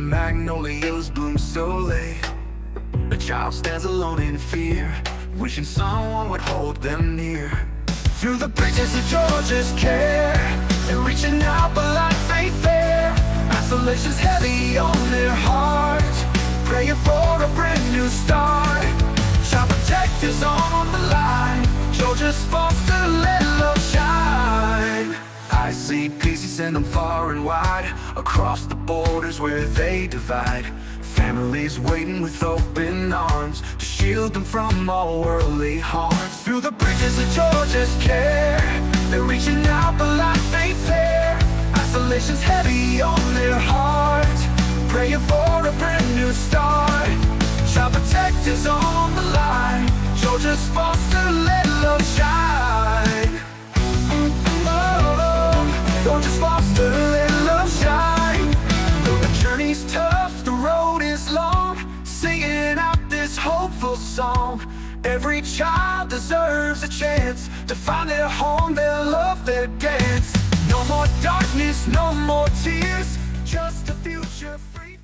magnolias bloom so late. A child stands alone in fear, wishing someone would hold them near. Through the bridges of Georgia's care, they're reaching out but life ain't fair. Isolation's heavy on their heart, praying for a brand new start. Child protectors on the line, Georgia's foster, let love shine. I see peace, you send them far and wide, across the borders where they divide. Families waiting with open arms to shield them from all worldly harm. Through the bridges of Georgia's care, they're reaching out but life ain't fair. Isolation's heavy on their heart, praying for a brand new start. Child protectors on the line, Georgia's foster, let love shine. Oh, Georgia's foster, let love shine. Though the journey's tough, the road is long, singing out this hopeful song. Every child deserves a chance to find their home, their love, their dance. No more darkness, no more tears, just a future free.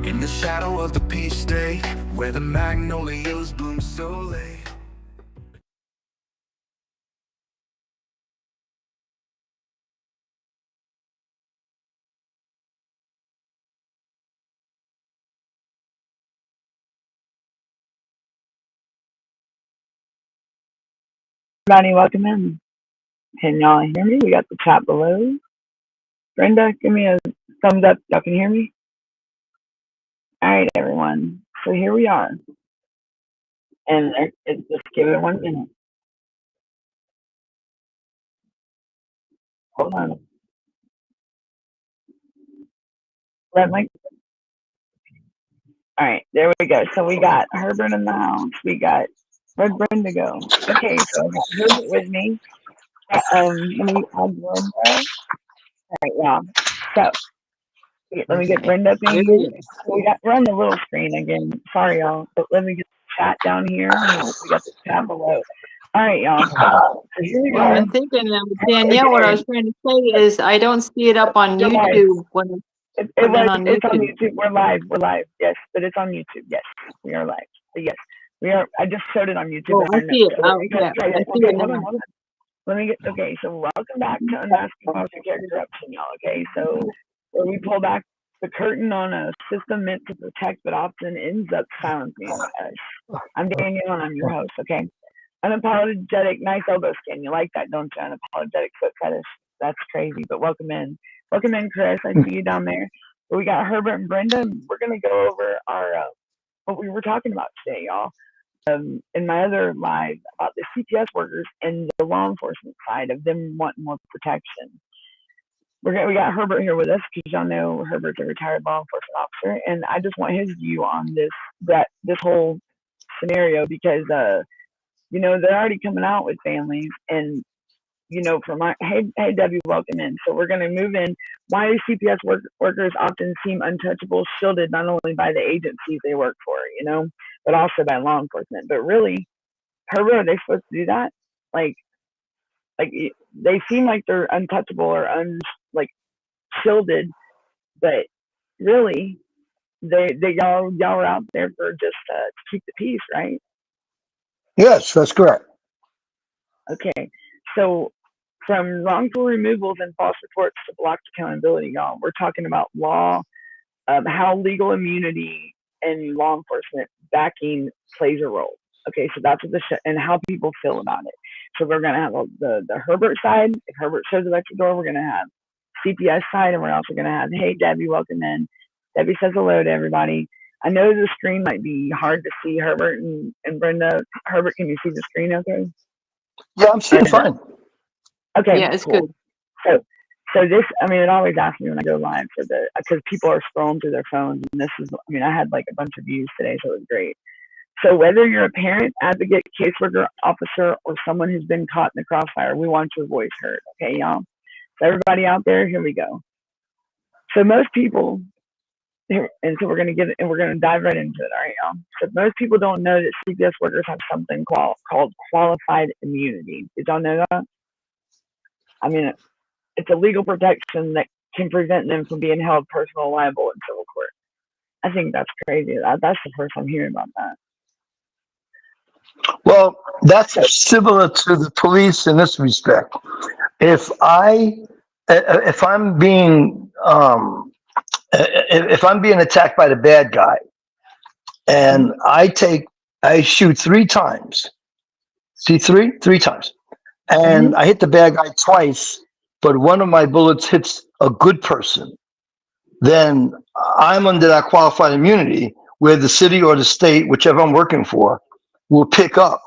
In the shadow of the peace state, where the magnolias bloom so late. Everybody, welcome in. Can y'all hear me? We got the chat below. Brenda, give me a thumbs up. Y'all can hear me? All right, everyone. So here we are. And just give it 1 minute. Hold on. All right, there we go. So we got Herbert in the house. We got, where'd Brenda go? Okay, so I got Herbert with me. Let me add Brenda. All right, yeah. So let me get Brenda up in here. So we're on the little screen again. Sorry, y'all. But let me get the chat down here. We got the chat below. All right, y'all. So here we Well, are. I've been thinking, Danielle, what I was trying to say is I don't see it up on YouTube. When it's on YouTube. We're live. Yes, but it's on YouTube. Yes, we are live. But yes, we are. I just showed it on YouTube. Oh, I see it. I see it now. Hold on. Let me get, okay, so welcome back to Unmasking Foster Care Corruption, y'all, okay? So where we pull back the curtain on a system meant to protect but often ends up silencing us. I'm Danielle and I'm your host, okay? Unapologetic, nice elbow skin. You like that, don't you? Unapologetic foot fetish. That's crazy, but welcome in. Welcome in, Chris. I see you down there. But we got Herbert and Brenda. We're going to go over our what we were talking about today, y'all. In my other live about the CPS workers and the law enforcement side of them wanting more protection. We got Herbert here with us because y'all know Herbert's a retired law enforcement officer, and I just want his view on this whole scenario because they're already coming out with families and hey Debbie, welcome in. So we're going to move in. Why do CPS workers often seem untouchable, shielded not only by the agencies they work for, but also by law enforcement? But really, Herbert, are they supposed to do that? Like they seem like they're untouchable or shielded, but really, y'all are out there for just to keep the peace, right? Yes, that's correct. Okay, so from wrongful removals and false reports to blocked accountability, y'all, we're talking about law, how legal immunity and law enforcement backing plays a role. Okay, so that's what and how people feel about it. So we're gonna have the Herbert side. If Herbert shows up at the door, we're gonna have CPS side, and we're also gonna have, hey Debbie, welcome in. Debbie says hello to everybody. I know the screen might be hard to see. Herbert and Brenda. Herbert, can you see the screen okay? Yeah, I'm seeing fine. Okay, Yeah, it's cool. good. So this, I mean, it always asks me when I go live for because people are scrolling through their phones, and this is, I mean, I had like a bunch of views today, so it was great. So whether you're a parent, advocate, caseworker, officer, or someone who's been caught in the crossfire, we want your voice heard. Okay, y'all. So everybody out there, here we go. So most people, and so we're gonna get it, and we're gonna dive right into it. All right, y'all. So most people don't know that CPS workers have something called qualified immunity. Did y'all know that? I mean, it's a legal protection that can prevent them from being held personally liable in civil court. I think that's crazy. That's the first I'm hearing about that. Well, that's similar to the police in this respect. If I'm being if I'm being attacked by the bad guy, and I shoot 3 times. See, three times, and I hit the bad guy twice, but one of my bullets hits a good person, then I'm under that qualified immunity where the city or the state, whichever I'm working for, will pick up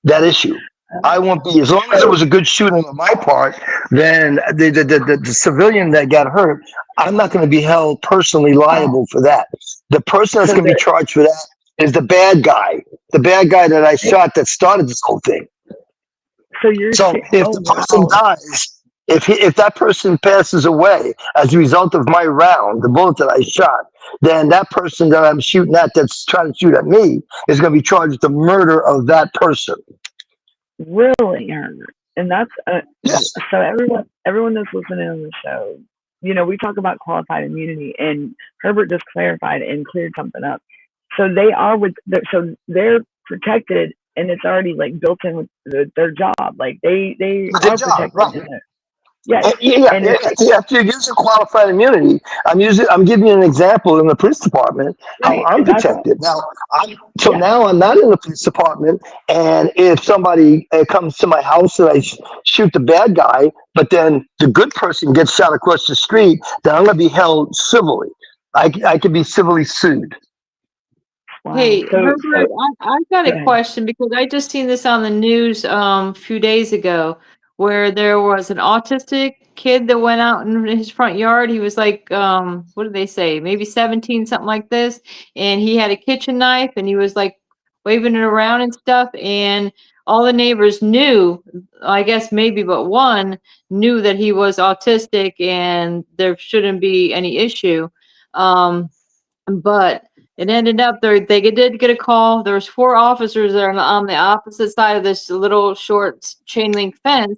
that issue. I won't be, as long as it was a good shooting on my part, then the civilian that got hurt, I'm not going to be held personally liable for that. The person that's So going to be charged for that is the bad guy that I shot that started this whole thing. so you're So saying, if oh the person wow, dies, if that person passes away as a result of my round, the bullet that I shot, then that person that I'm shooting at, that's trying to shoot at me, is going to be charged with the murder of that person. really, Herbert? And that's Yes. so everyone that's listening on the show, you know, we talk about qualified immunity, and Herbert just clarified and cleared something up. So they are so they're protected, and it's already like built in with their job. Like they With their are job, protected right. in there. Yes, and it's If you're using qualified immunity, I'm giving you an example in the police department how right. I'm That's protected. yeah. Now I'm not in the police department, and if somebody comes to my house and I shoot the bad guy, but then the good person gets shot across the street, then I'm going to be held civilly. I could be civilly sued. Wow. Hey, Herbert, I've got Go a ahead. question because I just seen this on the news a few days ago where there was an autistic kid that went out in his front yard. He was like, what did they say? Maybe 17, something like this. And he had a kitchen knife and he was like waving it around and stuff. And all the neighbors knew, I guess maybe but one knew that he was autistic and there shouldn't be any issue. But it ended up they did get a call. There was 4 officers there on the opposite side of this little short chain link fence,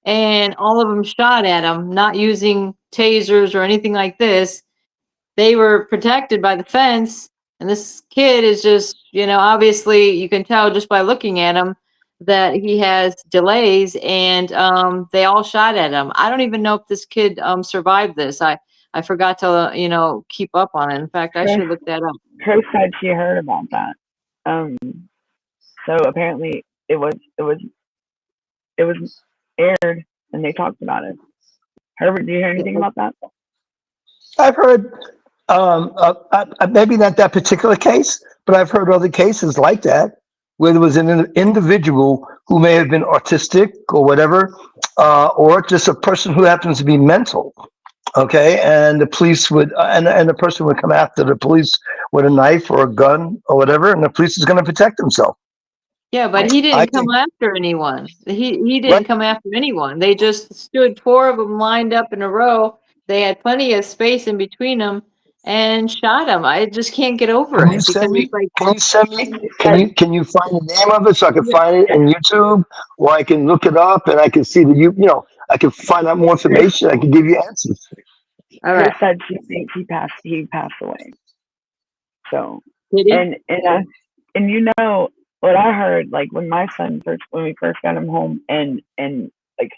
and all of them shot at him, not using tasers or anything like this. They were protected by the fence, and this kid is just, obviously you can tell just by looking at him that he has delays, and they all shot at him. I don't even know if this kid survived this. I forgot to, keep up on it. In fact, I should look that up. Chris said she heard about that. So apparently it was aired, and they talked about it. Herbert, do you hear anything about that? I've heard, maybe not that particular case, but I've heard other cases like that where there was an individual who may have been autistic or whatever, or just a person who happens to be mental. Okay, and the police would, and the person would come after the police with a knife or a gun or whatever, and the police is going to protect himself. Yeah, but he I didn't come think, after anyone. He right? didn't come after anyone. They just stood 4 of them lined up in a row. They had plenty of space in between them and shot him. I just can't get over Can you it because send me? it's like, Can you send me? Can you find the name of it so I can yeah, find it in YouTube, or I can look it up and I can see that I can find out more information. I can give you answers. all Chris right. said she thinks he passed away. So Did he? and what I heard, like when we first got him home, and like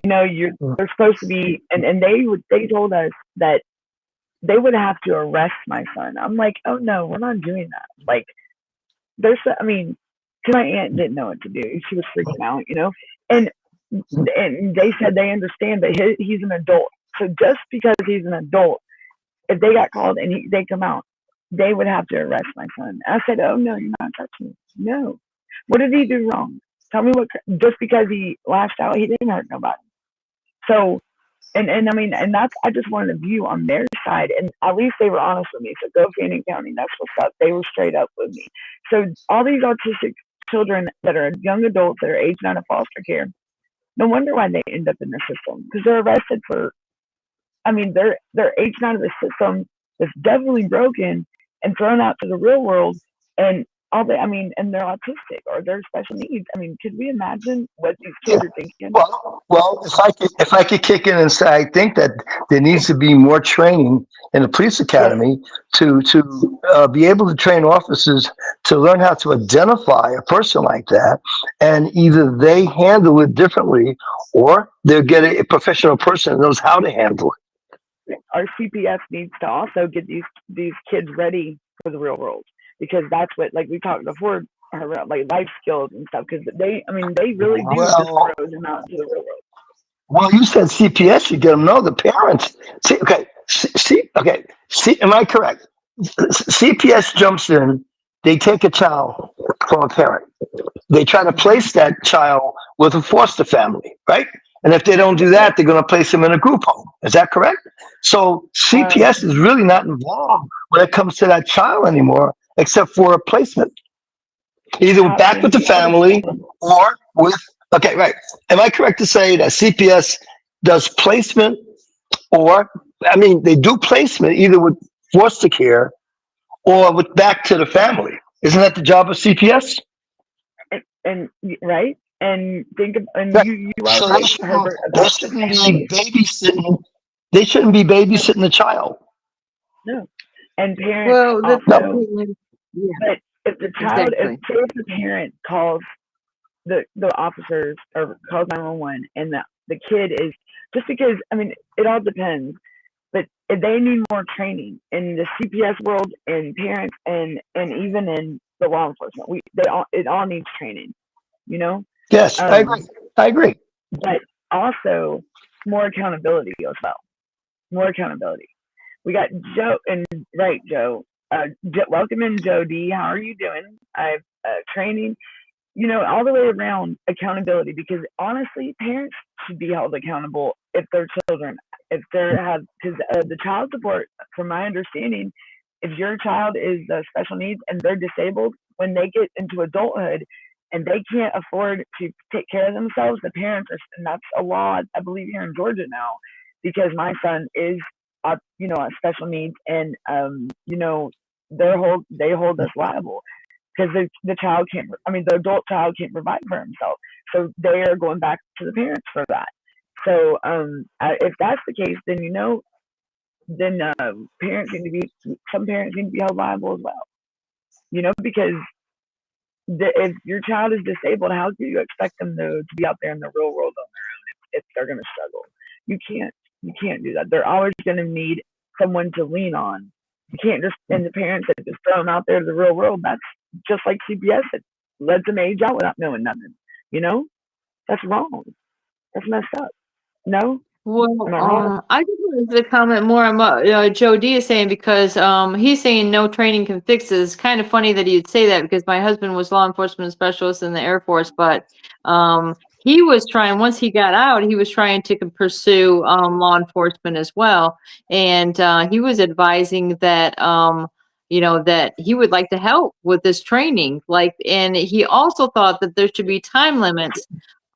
they're supposed to be, and they told us that they would have to arrest my son. I'm like, oh no, we're not doing that. Like I mean, cause my aunt didn't know what to do. She was freaking out, and they said they understand that he's an adult. So just because he's an adult, if they got called and they come out, they would have to arrest my son. I said, oh, no, you're not touching me. No. What did he do wrong? Tell me what, just because he lashed out, he didn't hurt nobody. So, and I mean, and that's, I just wanted a view on their side. And at least they were honest with me. So go Fanning County, that's what's up. They were straight up with me. So all these autistic children that are young adults that are aged out of foster care, no wonder why they end up in the system, because they're arrested for, I mean, they're aged out of the system that's definitely broken and thrown out to the real world, and all they, I mean, and they're autistic or they're special needs. I mean, could we imagine what these Yeah. kids are thinking? Well, if I could kick in and say, I think that there needs to be more training in the police academy to be able to train officers to learn how to identify a person like that, and either they handle it differently or they'll get a professional person that knows how to handle it. Our CPS needs to also get these kids ready for the real world, because that's what, like we talked before, about like life skills and stuff, because they, I mean, they really do just Well, throw them out to the real world. well, you said CPS, you get them. No, the parents. See, okay, okay. See, am I correct? CPS jumps in. They take a child from a parent. They try to place that child with a foster family, right? And if they don't do that, they're going to place them in a group home. Is that correct? So CPS is really not involved when it comes to that child anymore, except for a placement, either back with the family or with. Okay, right. Am I correct to say that CPS does placement, or I mean, they do placement either with foster care or with back to the family? Isn't that the job of CPS? And right, and think of, and Right. you So are right, Herbert, they about the shouldn't family. be babysitting. They shouldn't be babysitting the child. No, and parents Well, the also. yeah, But if the child, exactly. if the parent calls the officers or calls 911, and the kid is, just because, I mean, it all depends, but if they need more training in the CPS world, and parents, and even in the law enforcement, it all needs training, you know. Yes, I agree. I agree. But also more accountability as well. More accountability. We got Joe, and right, Joe. Welcome in, Joe D. How are you doing? I've training, you know, all the way around accountability, because honestly, parents should be held accountable if their children, if they have, because the child support, from my understanding, if your child is special needs and they're disabled, when they get into adulthood and they can't afford to take care of themselves, the parents are, and that's a law, I believe, here in Georgia now, because my son is, you know, special needs, and you know, they hold us liable, because the child can't, I mean, the adult child can't provide for himself, so they are going back to the parents for that. So if that's the case, then, you know, then parents need to be, some parents need to be held liable as well, you know, because if your child is disabled, how do you expect them to be out there in the real world on their own if they're going to struggle? You can't. You can't do that. They're always going to need someone to lean on. You can't just, and the parents that just throw them out there to the real world. That's just like CPS that lets them age out without knowing nothing. You know, that's wrong. That's messed up. No, Well, am I wrong? I just wanted to comment more on what Joe D is saying, because he's saying no training can fix this. It's kind of funny that he'd say that, because my husband was law enforcement specialist in the Air Force, but he was trying, once he got out, he was trying to pursue law enforcement as well, and he was advising that you know, that he would like to help with this training, like, and he also thought that there should be time limits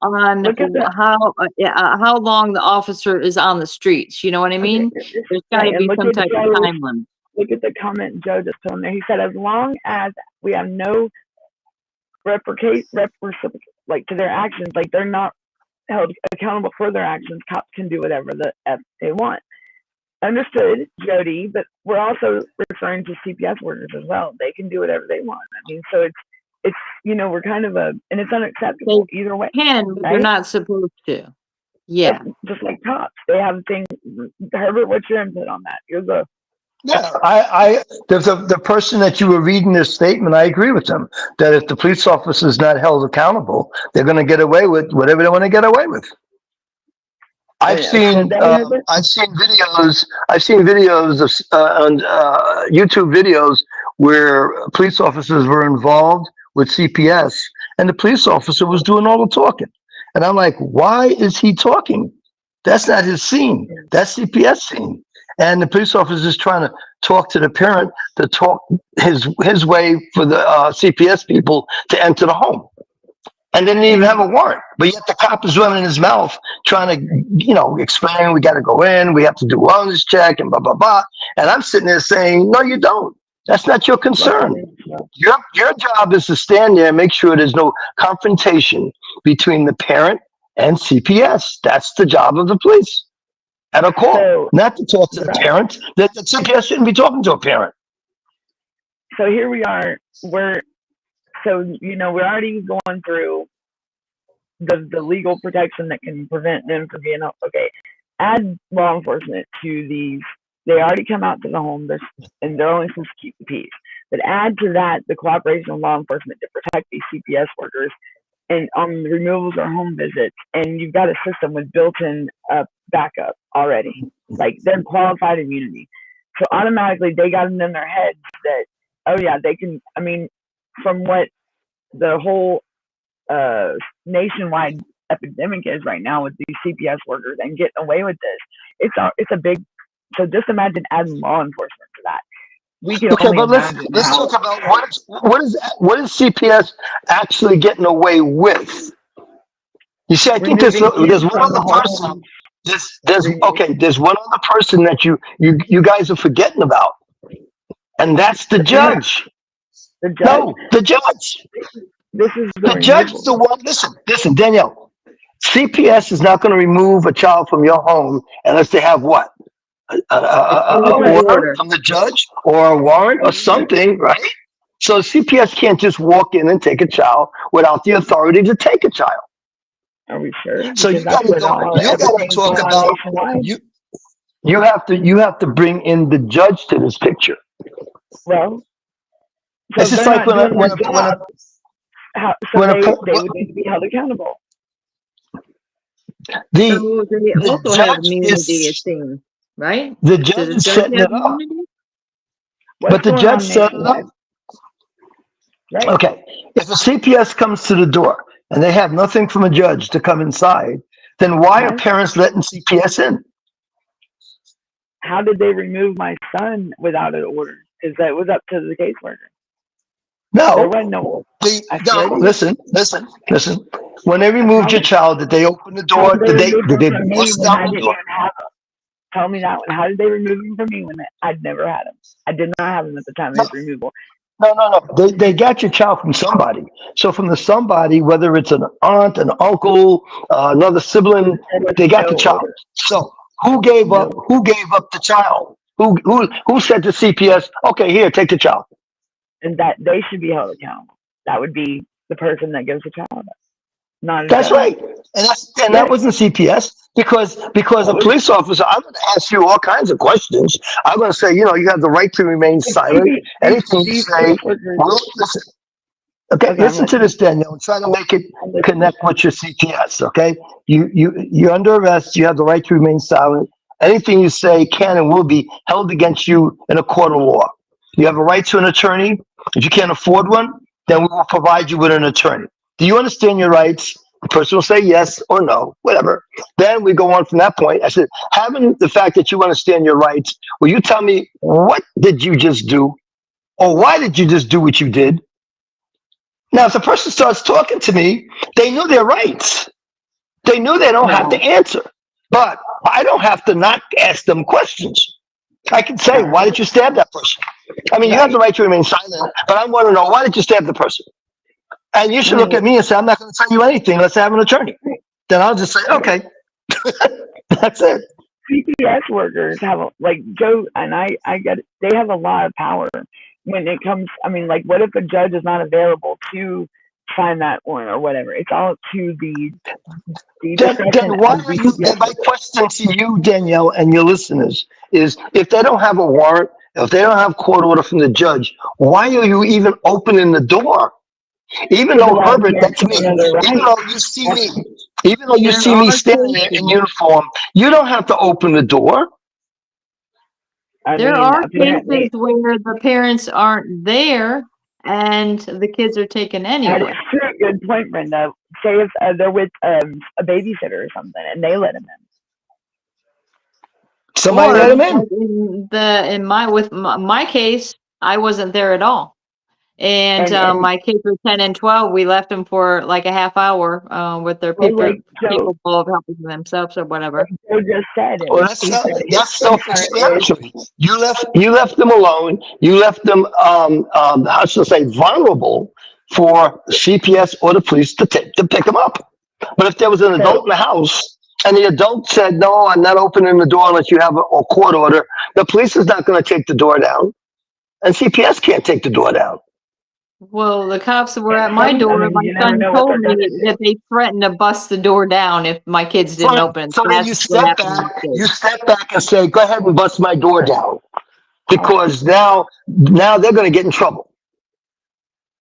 on Look at that. how long the officer is on the streets. You know what I Okay, mean? There's got to right, and be some type of time limit. look at the comment Joe just put on there. He said, as long as we have no like to their actions, like they're not held accountable for their actions, cops can do whatever the F they want. Understood, Jody, but we're also referring to CPS workers as well. They can do whatever they want. I mean, so it's you know, we're kind of and it's unacceptable either way, Can, but they're right? not supposed to. Yeah. Just like cops, they have things. Herbert, what's your input on that? You're the Yeah, the person that you were reading this statement, I agree with them that if the police officer is not held accountable, they're going to get away with whatever they want to get away with. I've seen videos. I've seen videos of on YouTube videos where police officers were involved with CPS, and the police officer was doing all the talking. And I'm like, why is he talking? That's not his scene. That's CPS scene. And the police officer is trying to talk to the parent to talk his way for the CPS people to enter the home. And they didn't even have a warrant, but yet the cop is running his mouth trying to, explain we got to go in, we have to do a wellness check, and blah blah blah. And I'm sitting there saying, no, you don't. That's not your concern. Your job is to stand there and make sure there's no confrontation between the parent and CPS. That's the job of the police at a call, not to talk to the parent. That the CPS shouldn't be talking to a parent. So here we are. We're already going through the legal protection that can prevent them from being okay. Add law enforcement to these. They already come out to the home, and they're only supposed to keep the peace. But add to that the cooperation of law enforcement to protect these CPS workers and on removals or home visits. And you've got a system with built-in backup already, like they're qualified immunity. So automatically they got it in their heads that, oh yeah, they can. I mean, from what the whole nationwide epidemic is right now with these CPS workers and getting away with this, it's a big. So just imagine adding law enforcement to that. We can only but let's talk about what is CPS actually getting away with. You see, I think there's one other person. There's one other person that you guys are forgetting about, and that's the judge. The judge? No, the judge. This is the judge is the one. Listen, Danielle. CPS is not going to remove a child from your home unless they have what? A warrant from the judge or a warrant or something, right? So CPS can't just walk in and take a child without the authority to take a child. Are we sure? So you got to talk about you have to bring in the judge to this picture. Well, so it's just like when they would need to be held accountable. They also have immunity, it seems, right? The judge is setting it up. But the judge set it up. Right. Okay. If a CPS comes to the door and they have nothing from a judge to come inside, then why are parents letting CPS in? How did they remove my son without an order? Because that was up to the caseworker. No. There wasn't no. Listen. When they removed your child, did they open the door? Did they bust down the door? Tell me that one. How did they remove him from me when I'd never had him? I did not have him at the time of his removal. No. They got your child from somebody. So from the somebody, whether it's an aunt, an uncle, another sibling, they got the child. So who gave up the child? Who said to CPS, okay, here, take the child? And that they should be held accountable. That would be the person that gives the child up. That's right. And that wasn't CPS because a police officer, I'm going to ask you all kinds of questions. I'm going to say, you have the right to remain silent. Anything you say, listen. Okay, listen to this, Danielle. I'm trying to make it connect with your CPS, okay? You're under arrest. You have the right to remain silent. Anything you say can and will be held against you in a court of law. You have a right to an attorney. If you can't afford one, then we will provide you with an attorney. Do you understand your rights? The person will say yes or no, whatever. Then we go on from that point. I said, having the fact that you understand your rights, will you tell me what did you just do? Or why did you just do what you did? Now, if the person starts talking to me, they know their rights. They know they don't have to answer. But I don't have to not ask them questions. I can say, why did you stab that person? I mean, you have the right to remain silent, but I want to know, why did you stab the person? And you should look at me and say, I'm not going to tell you anything unless I have an attorney. Then I'll just say, okay. That's it. CPS workers have, like Joe and I get it, they have a lot of power when it comes, what if a judge is not available to sign that warrant or whatever? It's all up to the then why are you, my question to you, Danielle, and your listeners is, if they don't have a warrant, if they don't have court order from the judge, why are you even opening the door? Even though, Herbert, that's me. Even though you see me, Even though you There see me are standing there cases. in uniform, you don't have to open the door. I There mean, are apparently, cases where the parents aren't there and the kids are taken that is anyway. true. Good point, Brenda. Say if they're with a babysitter or something, and they let them in. Somebody Or let him like in. my case, I wasn't there at all. And And my kids were 10 and 12. We left them for like a half hour with their so, like, so capable of helping themselves or whatever. Joe just said Well, is he said his that's concern is self-explanatory. You left them alone. You left them how should I say vulnerable for CPS or the police to pick them up. But if there was an so. adult in the house and the adult said, "No, I'm not opening the door unless you have a court order," the police is not going to take the door down, and CPS can't take the door down. Well, the cops were at my Some, I door. mean, My you never son know what told they're me gonna do. that they threatened to bust the door down if my kids didn't Fine. open it. So then That's what happened in the you States. step back and say, "Go ahead and bust my door down," because now they're going to get in trouble.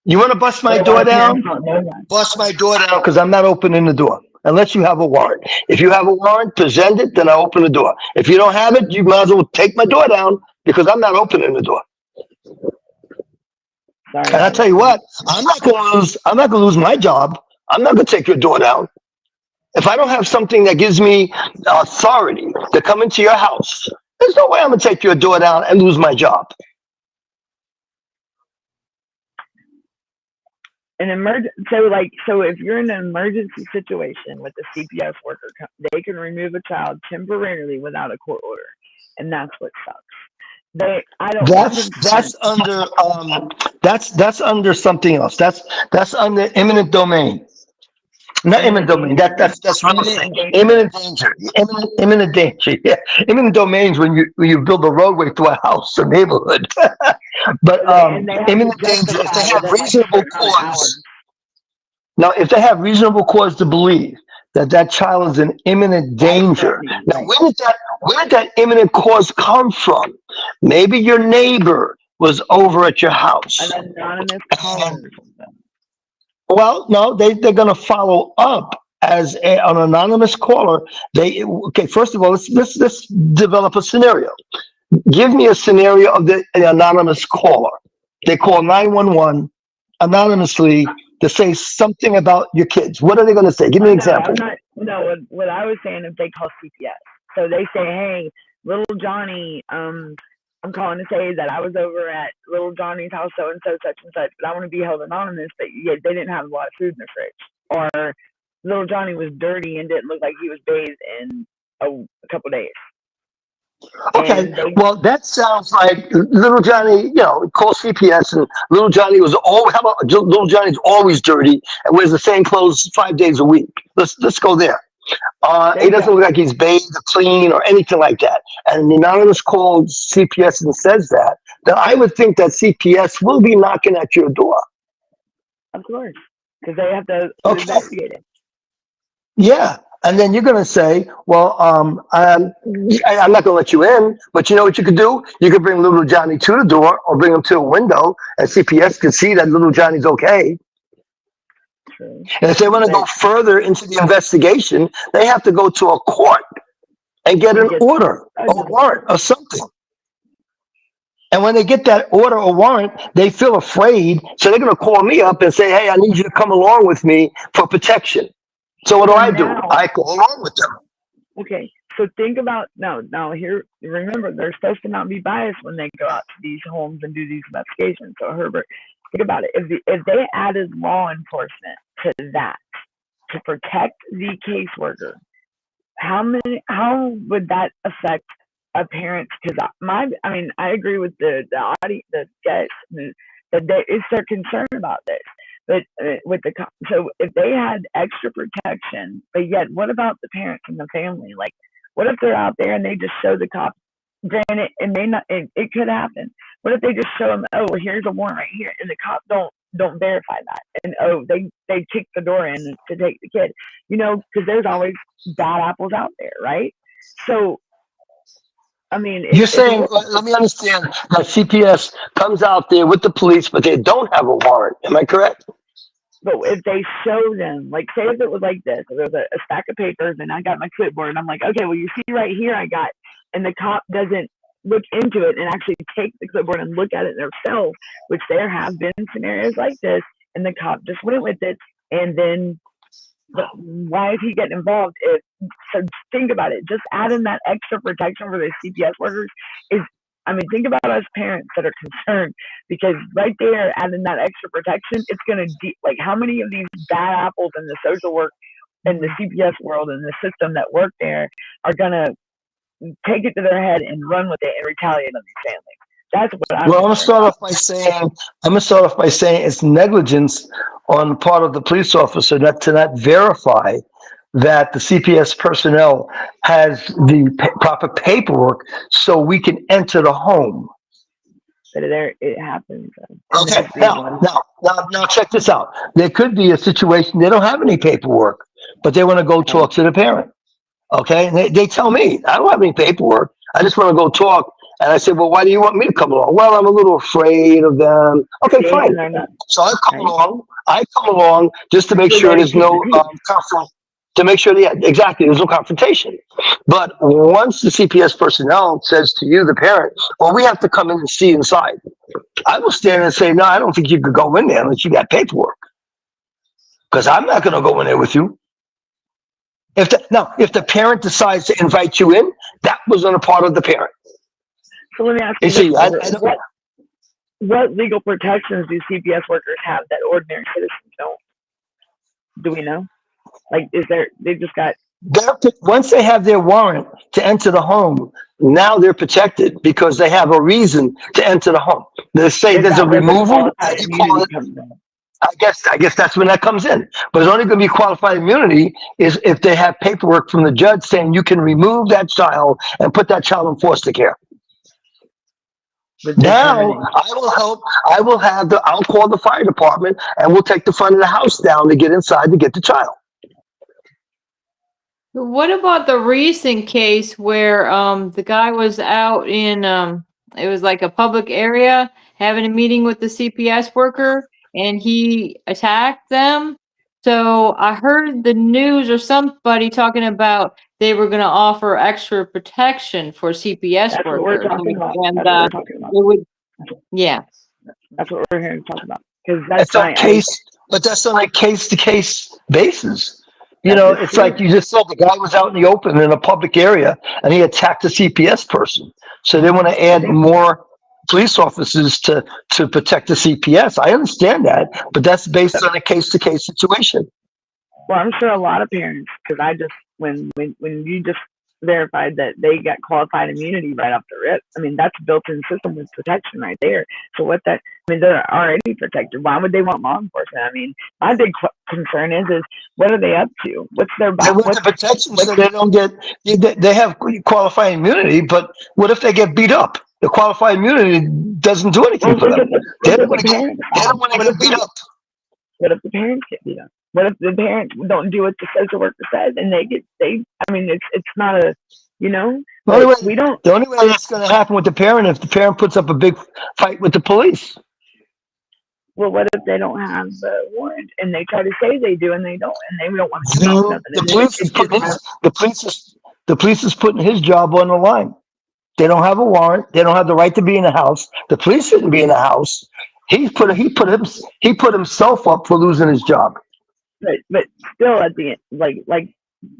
You want to bust my But a lot door of parents down? don't know that. Bust my door down because I'm not opening the door unless you have a warrant. If you have a warrant, present it, then I open the door. If you don't have it, you might as well take my door down because I'm not opening the door. Sorry, And I tell you officer. what, I'm not going to lose. I'm not going to lose my job. I'm not going to take your door down. If I don't have something that gives me authority to come into your house, there's no way I'm going to take your door down and lose my job. So if you're in an emergency situation with a CPS worker, they can remove a child temporarily without a court order, and that's what sucks. I don't want them to That's under that's under something else. That's under eminent domain. Not imminent imminent domain. danger. That's real Imminent estate. endangerment. Imminent danger. Imminent danger. Yeah. Imminent domain is when you build a roadway through a house or neighborhood. But And they have to imminent danger. If they justify have within like a reasonable certain amount of cause, hours. now if they have reasonable cause to believe that that child is in imminent Life danger. threatening, Now right? where did that imminent cause come from? Maybe your neighbor was over at your house. An anonymous caller or something. Well, no, they're going to follow up as an anonymous caller. Okay. First of all, let's develop a scenario. Give me a scenario of the an anonymous caller. They call 911 anonymously to say something about your kids. What are they going to say? Give me Oh an no, I'm example. not. No, what I was saying is they call CPS. So they say, "Hey, little Johnny, I'm calling to say that I was over at little Johnny's house, so and so, such and such, but I want to be held anonymous. That yeah, they didn't have a lot of food in the fridge, or little Johnny was dirty and didn't look like he was bathed in a couple days." Okay, And they well, that sounds like little Johnny, call CPS and little Johnny was how about little Johnny's always dirty and wears the same clothes 5 days a week. Let's go there. there He you doesn't go. look like he's bathed or clean or anything like that. And the anonymous calls CPS and says that, then I would think that CPS will be knocking at your door. Of course, because they have to Okay. investigate it. Yeah. And then you're going to say, well, I'm not going to let you in, but you know what you could do? You could bring little Johnny to the door or bring him to a window and CPS can see that little Johnny's okay. True. And if they want to go But further into the investigation, they have to go to a court and get and an get order or warrant or something. And when they get that order or warrant, they feel afraid. So they're going to call me up and say, hey, I need you to come along with me for protection. So what so do? now, I go along with them. okay, so think about now here. Remember, they're supposed to not be biased when they go out to these homes and do these investigations. So Herbert, think about it. If they added law enforcement to that to protect the caseworker, how would that affect a parent? Because I agree with the guys that they're concerned about this. But so if they had extra protection, but yet what about the parents and the family? Like, what if they're out there and they just show the cops? Granted, it may not. It could happen. What if they just show them? Oh, well, here's a warrant right here, and the cops don't verify that, and they kick the door in to take the kid. Because there's always bad apples out there, right? So I mean, You're saying, let me understand that CPS comes out there with the police, but they don't have a warrant. Am I correct? But if they show them, like, say if it was like this, if there was a stack of papers and I got my clipboard and I'm like, okay, well, you see right here, I got, and the cop doesn't look into it and actually take the clipboard and look at it themselves, which there have been scenarios like this, and the cop just went with it, and then why is he getting involved? So think about it. Just adding that extra protection for the CPS workers is, I mean, think about us parents that are concerned, because right there, adding that extra protection, it's going to, like, how many of these bad apples in the social work and the CPS world and the system that work there are going to take it to their head and run with it and retaliate on these families? That's what I'm. Well, I'm gonna start off by saying it's negligence on the part of the police officer to not verify that the CPS personnel has the proper paperwork so we can enter the home. But there, it happens. Okay, now, check this out. There could be a situation they don't have any paperwork, but they want to go talk to the parent. Okay, and they tell me I don't have any paperwork. I just want to go talk. And I said, well, why do you want me to come along? Well, I'm a little afraid of them. Okay, fine. So I come along. Just to make sure there's no to make sure exactly there's no confrontation. But once the CPS personnel says to you, the parent, well, we have to come in and see inside, I will stand and say, no, I don't think you could go in there unless you got paperwork, because I'm not going to go in there with you. If the parent decides to invite you in, that was on a part of the parent. So let me ask you, what legal protections do CPS workers have that ordinary citizens don't? Do we know? Like, they just got... Once they have their warrant to enter the home, now they're protected because they have a reason to enter the home. They say there's a removal. I guess that's when that comes in. But it's only going to be qualified immunity is if they have paperwork from the judge saying you can remove that child and put that child in foster care. Now I'll call the fire department and we'll take the front of the house down to get inside to get the child. What about the recent case where the guy was out in it was like a public area having a meeting with the CPS worker and he attacked them? So I heard the news or somebody talking about they were going to offer extra protection for CPS That's workers. What we're talking about. And that's what we're talking about. it would, yeah. That's what we're here to talk about. Because but that's on a case-to-case basis. You know, it's like you just said, the guy was out in the open in a public area and he attacked a CPS person. So they want to add more police officers to protect the CPS. I understand that, but that's based on a case-to-case situation. Well, I'm sure a lot of parents, because I just, when you just verified that they got qualified immunity right off the rip, I mean, that's built-in system with protection right there. So they're already protected. Why would they want law enforcement? I mean, my big concern is what are they up to? What's their the protection so they don't get, they have qualified immunity, but what if they get beat up? The qualified immunity doesn't do anything for them. They don't want to get beat up. What if the parents get beat up? What if the parents don't do what the social worker says and I mean, it's not a, you know, the only way that's going to happen with the parent if the parent puts up a big fight with the police. Well, what if they don't have the warrant and they try to say they do and they don't, and they don't want to do nothing? The police is putting his job on the line. They don't have a warrant. They don't have the right to be in the house. The police shouldn't be in the house. He put himself up for losing his job. But still, at the end, like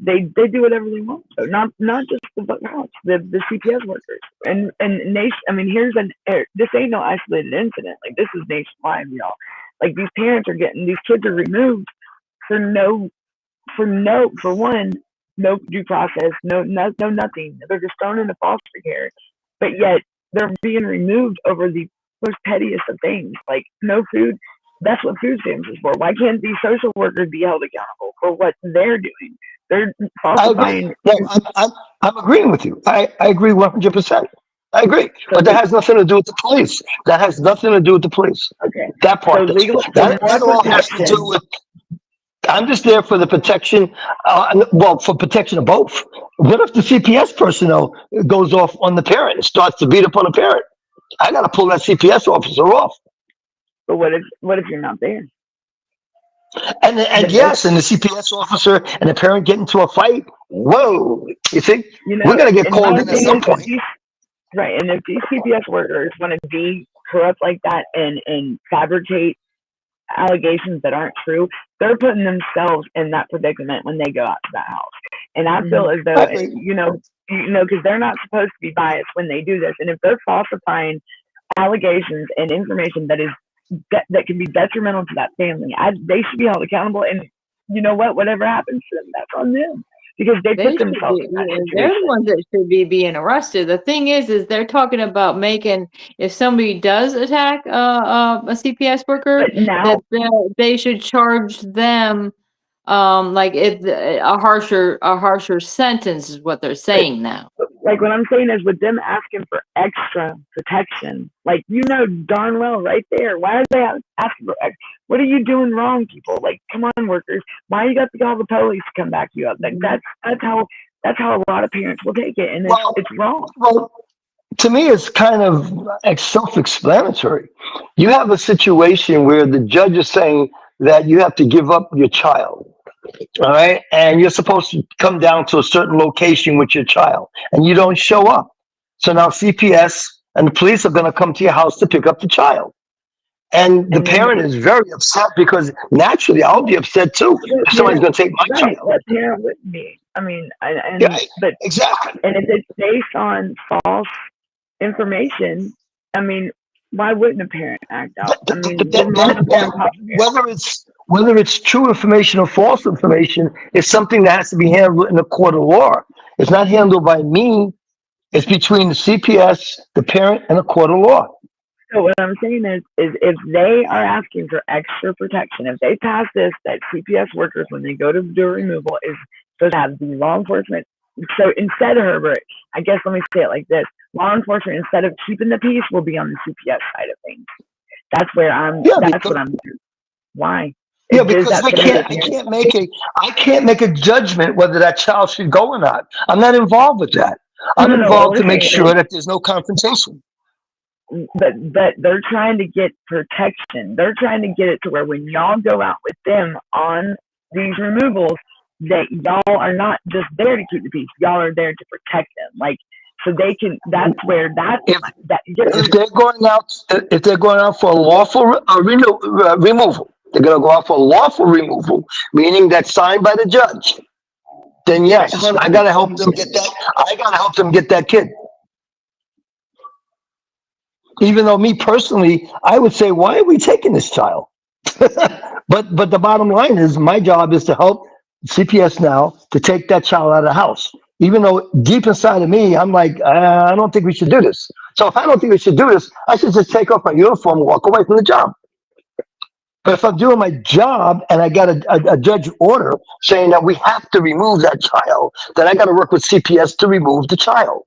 they do whatever they want. So not just the house, the CPS workers and nation. I mean, this ain't no isolated incident. Like, this is nationwide, y'all. Like, these parents are getting these kids are removed for one, no due process, no nothing. They're just thrown into foster care, but yet they're being removed over the most pettiest of things, like no food. That's what food stamps is for. Why can't these social workers be held accountable for what they're doing? They're falsifying. I'm agreeing with you. I agree 100%. I agree, but that has nothing to do with the police. That has nothing to do with the police. Okay, that part. That all has to do with. I'm just there for the protection. For protection of both. What if the CPS personnel goes off on the parent and starts to beat up on the parent? I got to pull that CPS officer off. But what if you're not there? And Then yes, and the CPS officer and the parent get into a fight. Whoa, you think you know, we're gonna get and called my in at thing some is that point? these right, and if these CPS workers want to be corrupt like that and fabricate allegations that aren't true, they're putting themselves in that predicament when they go out to that house. And I feel as I though, agree. because they're not supposed to be biased when they do this. And if they're falsifying allegations and information that can be detrimental to that family, they should be held accountable. And you know what? Whatever happens to them, that's on them because they They put should themselves be, in that yeah, they're the situation. ones that should be being arrested. The thing is they're talking about making, if somebody does attack a CPS worker, But now, that they should charge them, like if a harsher sentence is what they're but saying now. like what I'm saying is with them asking for extra protection, like darn well right there, why are they asking for extra? What are you doing wrong, people? Like, come on, workers, why you got to call the police to come back you up? Like Mhm. that's how a lot of parents will take it, and Well, it's wrong. well, to me, it's kind of self-explanatory. You have a situation where the judge is saying that you have to give up your child, all right, and you're supposed to come down to a certain location with your child, and you don't show up. So now CPS and the police are going to come to your house to pick up the child. And the And then parent is very upset because naturally I'll be upset too if somebody's going to take my right, child. what parent wouldn't be? I mean, Yeah, but exactly. and if it's based on false information, I mean, why wouldn't a parent act out? I But mean, give mom and that parent pop. whether it's true information or false information is something that has to be handled in a court of law. It's not handled by me. It's between the CPS, the parent, and a court of law. So what I'm saying is if they are asking for extra protection, if they pass this, that CPS workers, when they go to do a removal, is supposed to have the law enforcement. So instead of Herbert, I guess let me say it like this: law enforcement, instead of keeping the peace, will be on the CPS side of things. That's where I'm. Yeah, That's what because I'm. Why? yeah, Does because that we benefit can't. the I parent? can't make a. I can't make a judgment whether that child should go or not. I'm not involved with that. No, I'm no, no. What involved we're to make saying sure that there's no confrontation. but they're trying to get protection. They're trying to get it to where when y'all go out with them on these removals, that y'all are not just there to keep the peace. Y'all are there to protect them. Like so they can. That's where If that. if they're going out, if they're going out for a lawful removal, they're going to go out for a lawful removal, meaning that's signed by the judge. Then Right, yes, hold I on. got to help them get that. I got to help them get that kid. Even though me personally, I would say, why are we taking this child? But the bottom line is, my job is to help CPS now to take that child out of the house. Even though deep inside of me, I'm like, I don't think we should do this. So if I don't think we should do this, I should just take off my uniform and walk away from the job. But if I'm doing my job and I got a judge order saying that we have to remove that child, then I got to work with CPS to remove the child.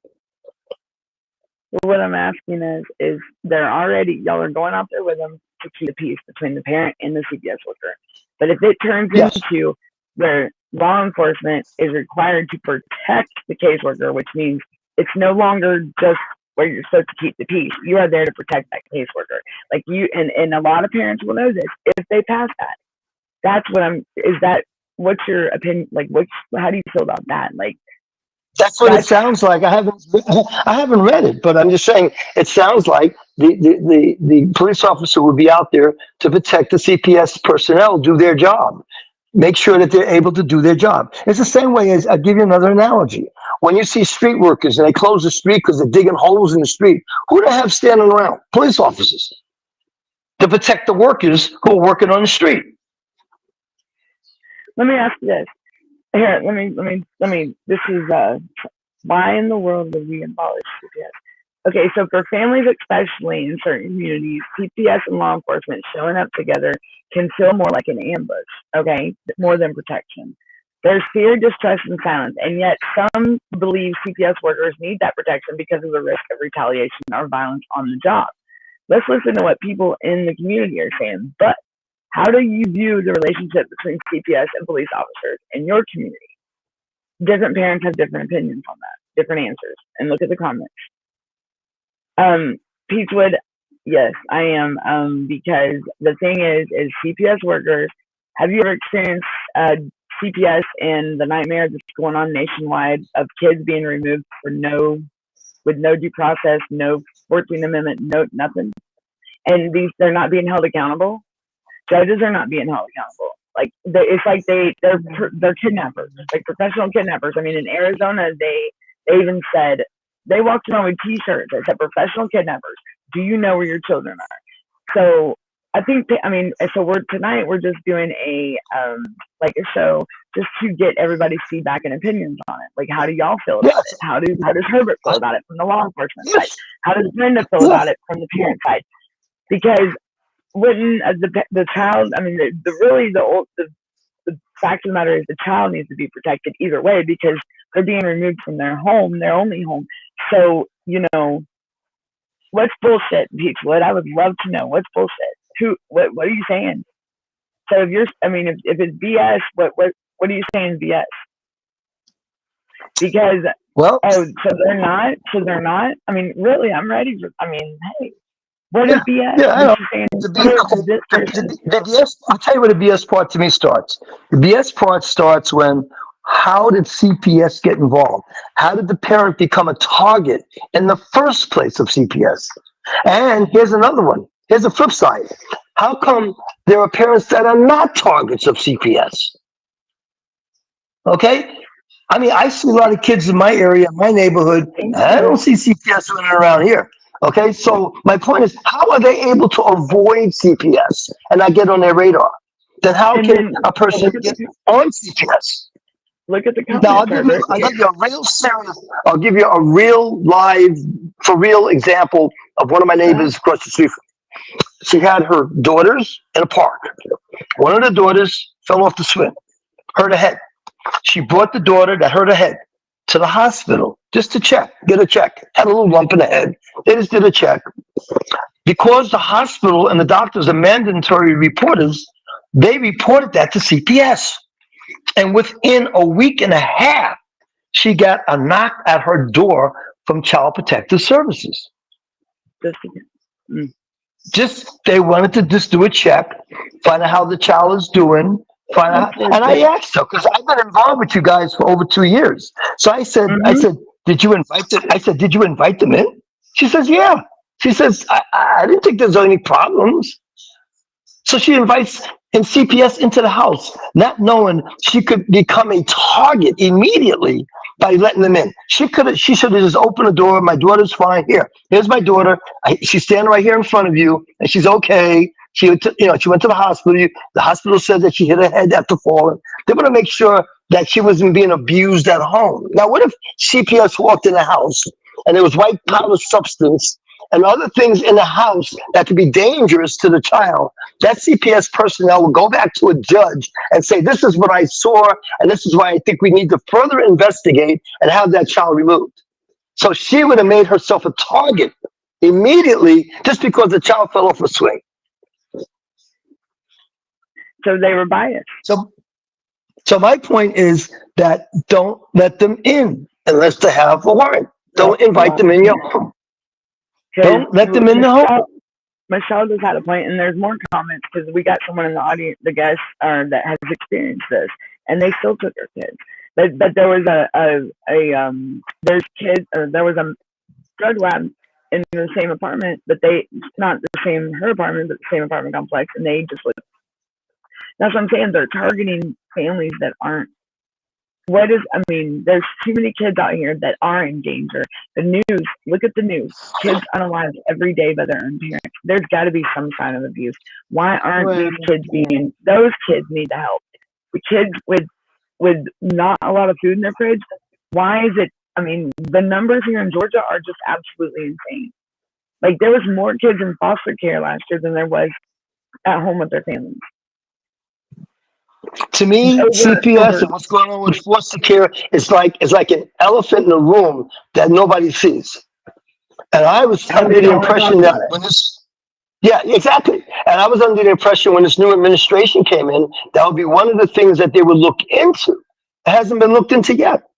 What I'm asking is they're already y'all are going out there with them to keep the peace between the parent and the CPS worker. But if it turns Yes. into where law enforcement is required to protect the caseworker, which means it's no longer just where you're supposed to keep the peace. You are there to protect that caseworker. Like you and a lot of parents will know this if they pass that. That's what I'm is that what's your opinion like how do you feel about that? Like That's what it that's sounds like. I haven't read it, but I'm just saying it sounds like the police officer would be out there to protect the CPS personnel, do their job, make sure that they're able to do their job. It's the same way as I'll give you another analogy. When you see street workers and they close the street because they're digging holes in the street, who do they have standing around? Police officers to protect the workers who are working on the street. let me ask you this. Here, let me this is why in the world would we abolish CPS? Okay, so for families, especially in certain communities, CPS and law enforcement showing up together can feel more like an ambush, okay, more than protection. There's fear, distrust, and silence, and yet some believe CPS workers need that protection because of the risk of retaliation or violence on the job. Let's listen to what people in the community are saying. But how do you view the relationship between CPS and police officers in your community? Different parents have different opinions on that, different answers. And look at the comments. Peachwood, yes, I am. Because the thing is CPS workers Have you ever experienced CPS and the nightmare that's going on nationwide of kids being removed with no due process, no 14th Amendment, no nothing, and they're not being held accountable? Judges are not being held accountable. Like it's like they're kidnappers, like professional kidnappers. I mean, in Arizona, they even said they walked around with T-shirts that said "professional kidnappers. Do you know where your children are?" So I think so we're just doing a like a show just to get everybody's feedback and opinions on it. Like, how do y'all feel about it? How does Herbert feel about it from the law enforcement side? How does Brenda feel about it from the parent side? Because wouldn't the child? I mean, the fact of the matter is the child needs to be protected either way because they're being removed from their home, their only home. So what's bullshit, Peachwood? I would love to know what's bullshit. What are you saying? So if it's BS, what are you saying BS? Because so they're not. I mean, really, I'm ready for. I mean, hey. What is BS? Yeah, I know. The BS, I'll tell you where the BS part to me starts. The BS part starts when, how did CPS get involved? How did the parent become a target in the first place of CPS? And here's another one. Here's the flip side. How come there are parents that are not targets of CPS? Okay? I mean, I see a lot of kids in my area, my neighborhood. I don't see CPS running around here. Okay, so my point is, how are they able to avoid CPS and not get on their radar? Then how can a person get on CPS? Look at the Now, comments. I'll give you a real serious, I'll give you a real live, for real example of one of my neighbors across the street. She had her daughters in a park. One of the daughters fell off the swing, hurt her head. She brought the daughter that hurt her head to the hospital just to get a check. Had a little lump in the head. They just did a check. Because the hospital and the doctors are mandatory reporters, they reported that to CPS. And within a week and a half, she got a knock at her door from Child Protective Services. They wanted to just do a check, find out how the child is doing. And I asked her, because I've been involved with you guys for over 2 years. So I said, did you invite them? I said, did you invite them in? She says, yeah. She says, I didn't think there's any problems. So she invites in CPS into the house, not knowing she could become a target immediately by letting them in. She should have just opened the door. My daughter's fine. Here's my daughter. She's standing right here in front of you, and she's okay. She went to the hospital. The hospital said that she hit her head after falling. They want to make sure that she wasn't being abused at home. Now, what if CPS walked in the house and there was white powder substance and other things in the house that could be dangerous to the child? That CPS personnel will go back to a judge and say, this is what I saw, and this is why I think we need to further investigate and have that child removed. So she would have made herself a target immediately just because the child fell off a swing. So they were biased. So my point is that don't let them in unless they have a warrant. Don't invite them in your home. Don't let them in the home. Michelle just had a point, and there's more comments because we got someone in the audience, the guest, that has experienced this, and they still took their kids. But there was there's kids, there was a drug lab in the same apartment, but not the same her apartment, but the same apartment complex, and they just looked. That's what I'm saying. They're targeting families that aren't. There's too many kids out here that are in danger. The news, look at the news. Kids unalived every day by their own parents. There's got to be some kind of abuse. Why aren't these kids those kids need the help. The kids with not a lot of food in their fridge, why is it, the numbers here in Georgia are just absolutely insane. Like, there was more kids in foster care last year than there was at home with their families. To me, CPS and what's going on with foster care is like an elephant in a room that nobody sees. And I was under the impression that exactly. And I was under the impression when this new administration came in, that would be one of the things that they would look into. It hasn't been looked into yet.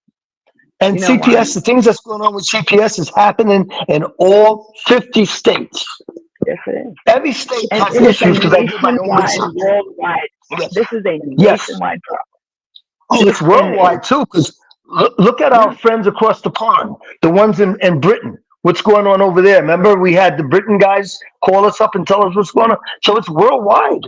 And CPS, the things that's going on with CPS is happening in all 50 states. Yes, it is. Every state has issues because I did my own research. Worldwide. Yes. This is a Yes. nationwide problem. Oh, it's worldwide too. Because look at our friends across the pond, the ones in Britain. What's going on over there? Remember, we had the Britain guys call us up and tell us what's going on. So it's worldwide.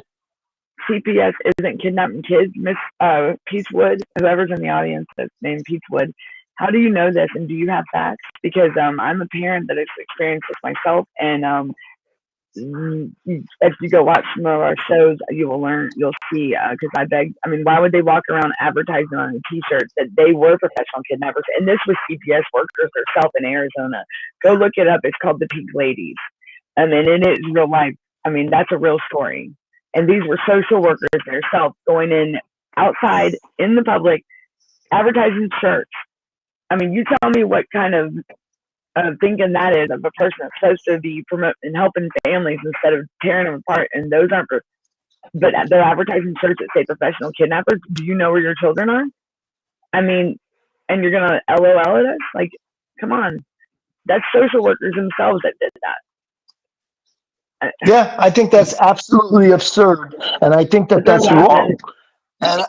CPS isn't kidnapping kids, Miss Peachwood. Whoever's in the audience that's named Peachwood. How do you know this, and do you have facts? Because I'm a parent that has experienced this myself, and if you go watch some of our shows, you will learn. You'll see. Because I mean, why would they walk around advertising on a T-shirt that they were professional kidnappers? And this was CPS workers herself in Arizona. Go look it up. It's called the Pink Ladies. I mean, and it's real life. I mean, that's a real story. And these were social workers themselves going in outside in the public, advertising shirts. I mean, you tell me what kind of thinking that is of a person that's supposed to be promoting and helping families instead of tearing them apart. And those aren't, but they're advertising shirts that say professional kidnappers. Do you know where your children are? I mean, and you're gonna LOL at us? Like, come on, that's social workers themselves that did that. Yeah, I think that's absolutely absurd, and I think that But they're that's wrong. laughing. And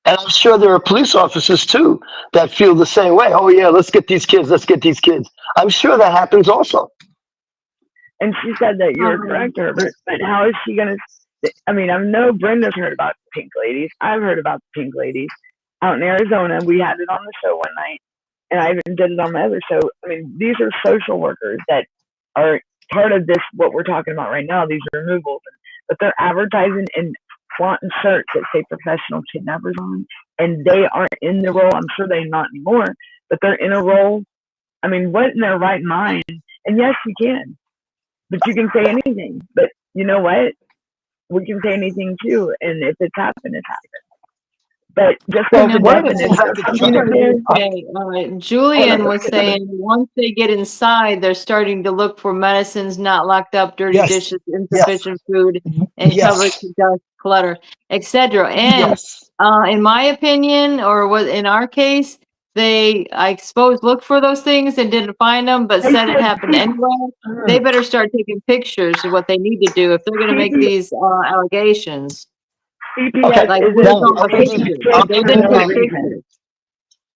and I'm sure there are police officers too that feel the same way. Oh yeah, let's get these kids. Let's get these kids. I'm sure that happens also. And she said that you're correct, Herbert. But how is she gonna? I mean, I know Brenda's heard about the Pink Ladies. I've heard about the Pink Ladies out in Arizona. We had it on the show one night, and I even did it on my other show. I mean, these are social workers that are part of this, what we're talking about right now, these removals. But they're advertising and flaunting shirts that say professional kidnappers on, and they aren't in the role. I'm sure they're not anymore, but they're in a role. I mean, what in their right mind? And yes, you can, but you can say anything. But you know what? We can say anything too, and if it's happened, it's happened. But just Well, because the one of the things definition I of could something try. is there, Julian was saying once they get inside, they're starting to look for medicines not locked up, dirty Yes, dishes, yes, insufficient food, and covered yes, dust, clutter, etc. And yes. in my opinion, or what in our case, they, I suppose, looked for those things and didn't find them, but they said it said happened anyway. They better start taking pictures of what they need to do if they're going to make these allegations. Okay, CPS Like, isn't where's now all the pictures? I'll They give for you didn't no take reason. pictures.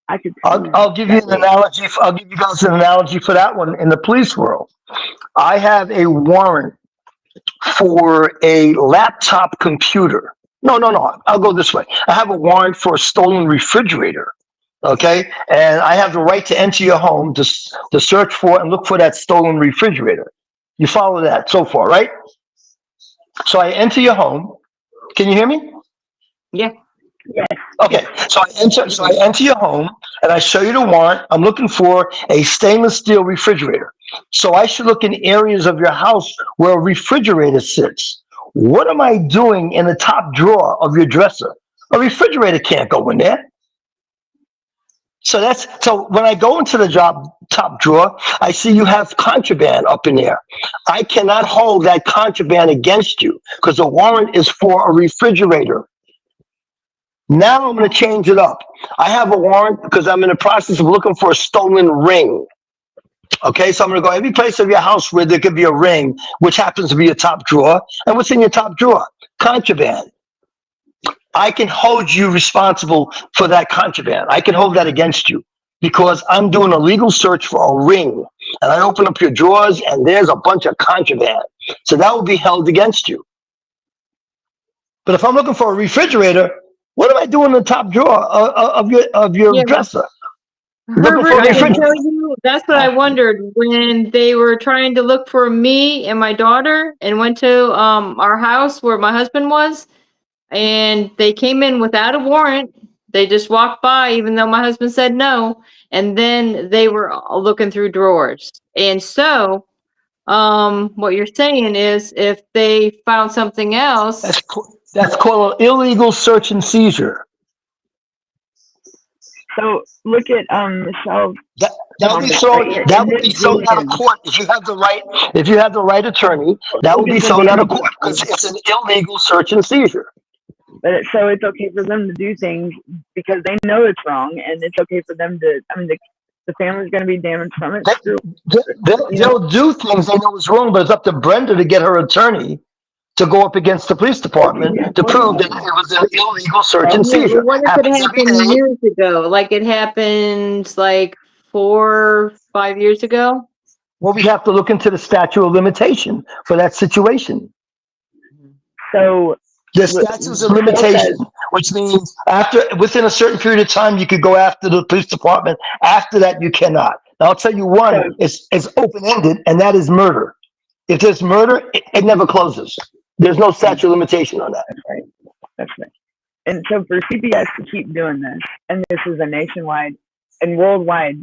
I could I'll, see I'll give you that an way. analogy. I'll give you guys an analogy for that one in the police world. I have a warrant for a laptop computer. No. I'll go this way. I have a warrant for a stolen refrigerator. Okay, and I have the right to enter your home to search for and look for that stolen refrigerator. You follow that so far, right? So I enter your home. Can you hear me? Yeah. Yes, Okay, so I enter your home and I show you the warrant. I'm looking for a stainless steel refrigerator. So I should look in areas of your house where a refrigerator sits. What am I doing in the top drawer of your dresser? A refrigerator can't go in there. So when I go into the top drawer, I see you have contraband up in there. I cannot hold that contraband against you because the warrant is for a refrigerator. Now I'm going to change it up. I have a warrant because I'm in the process of looking for a stolen ring. Okay, so I'm going to go every place of your house where there could be a ring, which happens to be a top drawer. And what's in your top drawer? Contraband. I can hold you responsible for that contraband. I can hold that against you because I'm doing a legal search for a ring. And I open up your drawers and there's a bunch of contraband. So that will be held against you. But if I'm looking for a refrigerator, what am I doing in the top drawer of your Yeah, dresser? Looking Herbert, for a I can refrigerator. tell you that's what I wondered when they were trying to look for me and my daughter and went to our house where my husband was, and they came in without a warrant. They just walked by even though my husband said no, and then they were looking through drawers. And so what you're saying is if they found something else. That's called an illegal search and seizure. So look at Michelle's That would be comment thrown. right here. That And would this be thrown out of Julian, court if you have the right. If you have the right attorney, that look would at be the thrown out of damages. court because it's an illegal search and seizure. But so it's okay for them to do things because they know it's wrong, and it's okay for them to. I mean, the family's going to be damaged from it. They, Screw, you know. they'll do things they know is wrong, but it's up to Brenda to get her attorney to go up against the police department to prove that it was an illegal search and Yeah, seizure. but what if it Happens every happened day. years ago? Like it happened like 4-5 years ago? Well, we have to look into the statute of limitation for that situation. So The statutes of Michelle limitation, says, which means within a certain period of time, you could go after the police department. After that, you cannot. Now, I'll tell you so one, it's open ended, and that is murder. If there's murder, it never closes. There's no statute of limitation on that. that's right. That's right. And so for CPS to keep doing this, and this is a nationwide and worldwide,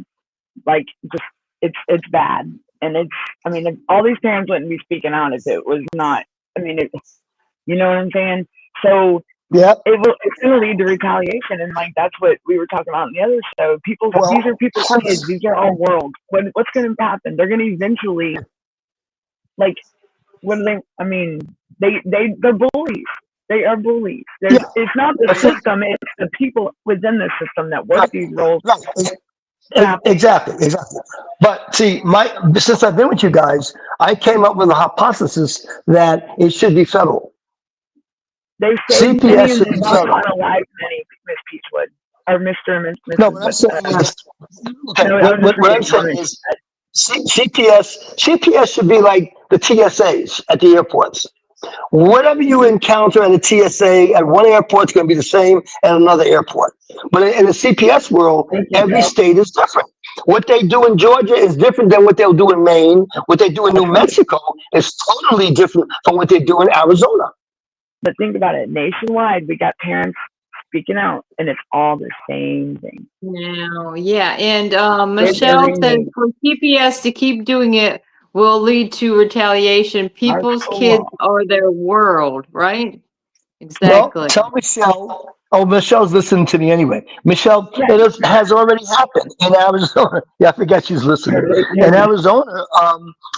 like just it's bad. And I mean, all these parents wouldn't be speaking out if it was not. I mean, you know what I'm saying? So Yeah. it's going to lead to retaliation, and like that's what we were talking about in the other show. These are people's kids. These are our world. What's going to happen? They're going to eventually, like, what do they? I mean, they're bullies. They are bullies. Yeah. It's not the system; it's the people within the system that work these roles. Right. Exactly. But see, since I've been with you guys, I came up with a hypothesis that it should be federal. They say many CPS and should they be don't federal. unalive many, Miss Peachwood or Mr. and Miss. No, what I'm saying is, okay, No, I was what I'm just saying reading is, CPS should be like the TSAs at the airports. Whatever you encounter at a TSA at one airport is going to be the same at another airport. But in the CPS world, every state is different. What they do in Georgia is different than what they'll do in Maine. What they do in New Mexico is totally different from what they do in Arizona. But think about it. Nationwide, we got parents speaking out, and it's all the same thing. No, yeah. And Michelle said for CPS to keep doing it will lead to retaliation. People's kids are their world, right? Exactly. Well, tell Michelle. Oh, Michelle's listening to me anyway. Michelle, it has already happened in Arizona. Yeah, I forget she's listening. In Arizona,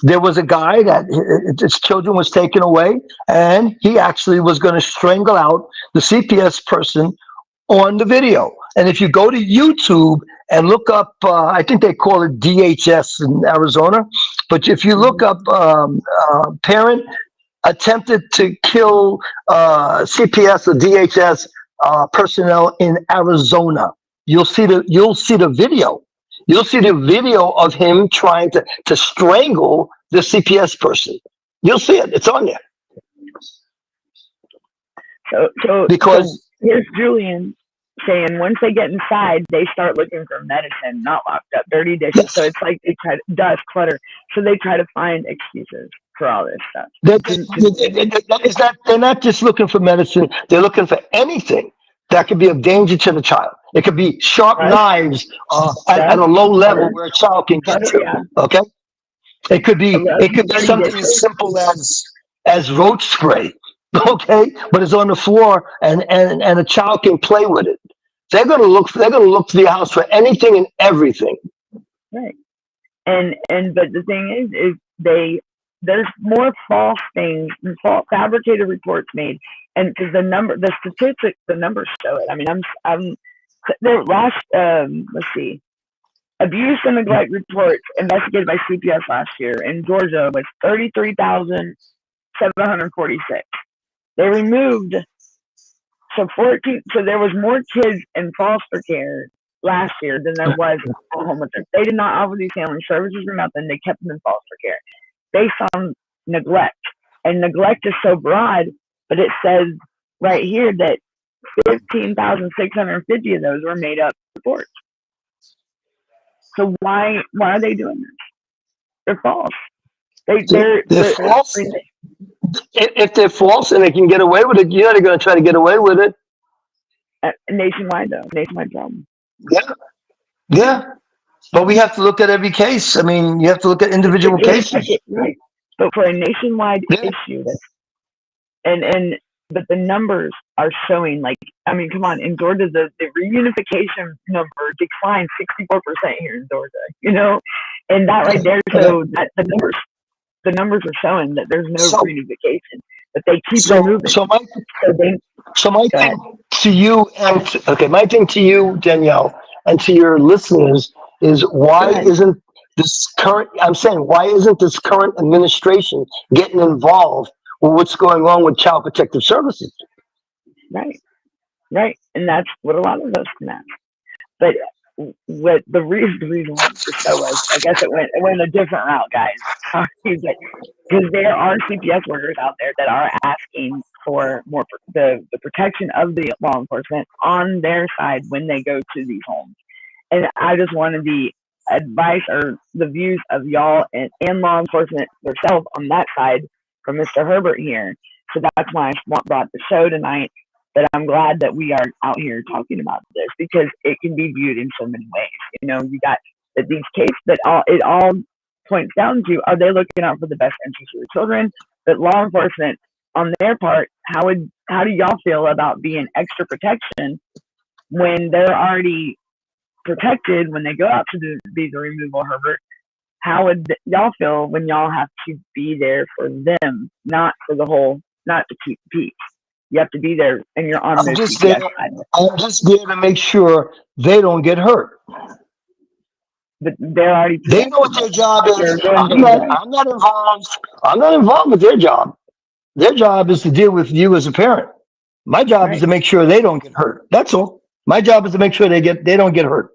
there was a guy that his children was taken away, and he actually was going to strangle out the CPS person on the video. And if you go to YouTube and look up, I think they call it DHS in Arizona, but if you look up parent attempted to kill CPS or DHS personnel in Arizona, you'll see the video. You'll see the video of him trying to strangle the CPS person. You'll see it. It's on there. So here's Julian saying once they get inside, they start looking for medicine, not locked up, dirty dishes. Yes. So it's like they try to dust, clutter. So they try to find excuses for all this stuff. They're not just looking for medicine. They're looking for anything that could be of danger to the child. It could be sharp knives at a low level where a child can get to. Okay. It could be something as simple as roach spray. Okay, but it's on the floor and a child can play with it. They're gonna look to the house for anything and everything. Right. And but the thing is there's more false things, fabricated reports made, and because the statistics, the numbers show it. I mean, I'm the last let's see, abuse and neglect reports investigated by CPS last year in Georgia was 33,746. They removed so there was more kids in foster care last year than there was at home with them. They did not offer these family services or nothing. They kept them in foster care based on neglect. And neglect is so broad, but it says right here that 15,650 of those were made up reports. So why are they doing this? They're false. They're false. If they're false and they can get away with it, they're going to try to get away with it. Nationwide problem. Yeah. But we have to look at every case. I mean, you have to look at individual cases. Right. But for a nationwide issue, but the numbers are showing I mean, come on, in Georgia, the reunification number declined 64% here in Georgia, and that right there, so that the numbers are showing that there's no reunification, but they keep removing. So my thing to you my thing to you, Danielle, and to your listeners is why isn't this current administration getting involved well, what's going on with Child Protective Services? Right, right, and that's what a lot of us can ask. But what the reason why this show was, I guess it went a different route, guys. Sorry, but because there are CPS workers out there that are asking for more the protection of the law enforcement on their side when they go to these homes. And I just wanted the advice or the views of y'all and law enforcement yourself on that side from Mr. Herbert here. So that's why I brought the show tonight. But I'm glad that we are out here talking about this because it can be viewed in so many ways. You know, you got that these cases that it all points down to, are they looking out for the best interest of the children? But law enforcement on their part, how do y'all feel about being extra protection when they're already protected when they go out to do visa removal, Herbert? How would y'all feel when y'all have to be there for them, not for the whole, not to keep peace? You have to be there, and you're on I'm their just there. CPS side. I'm just there to make sure they don't get hurt. But they're already They know protected. what their job They're is. doing I'm things not. right. I'm not involved. I'm not involved with their job. Their job is to deal with you as a parent. My job is Right. to make sure they don't get hurt. That's all. My job is to make sure they don't get hurt.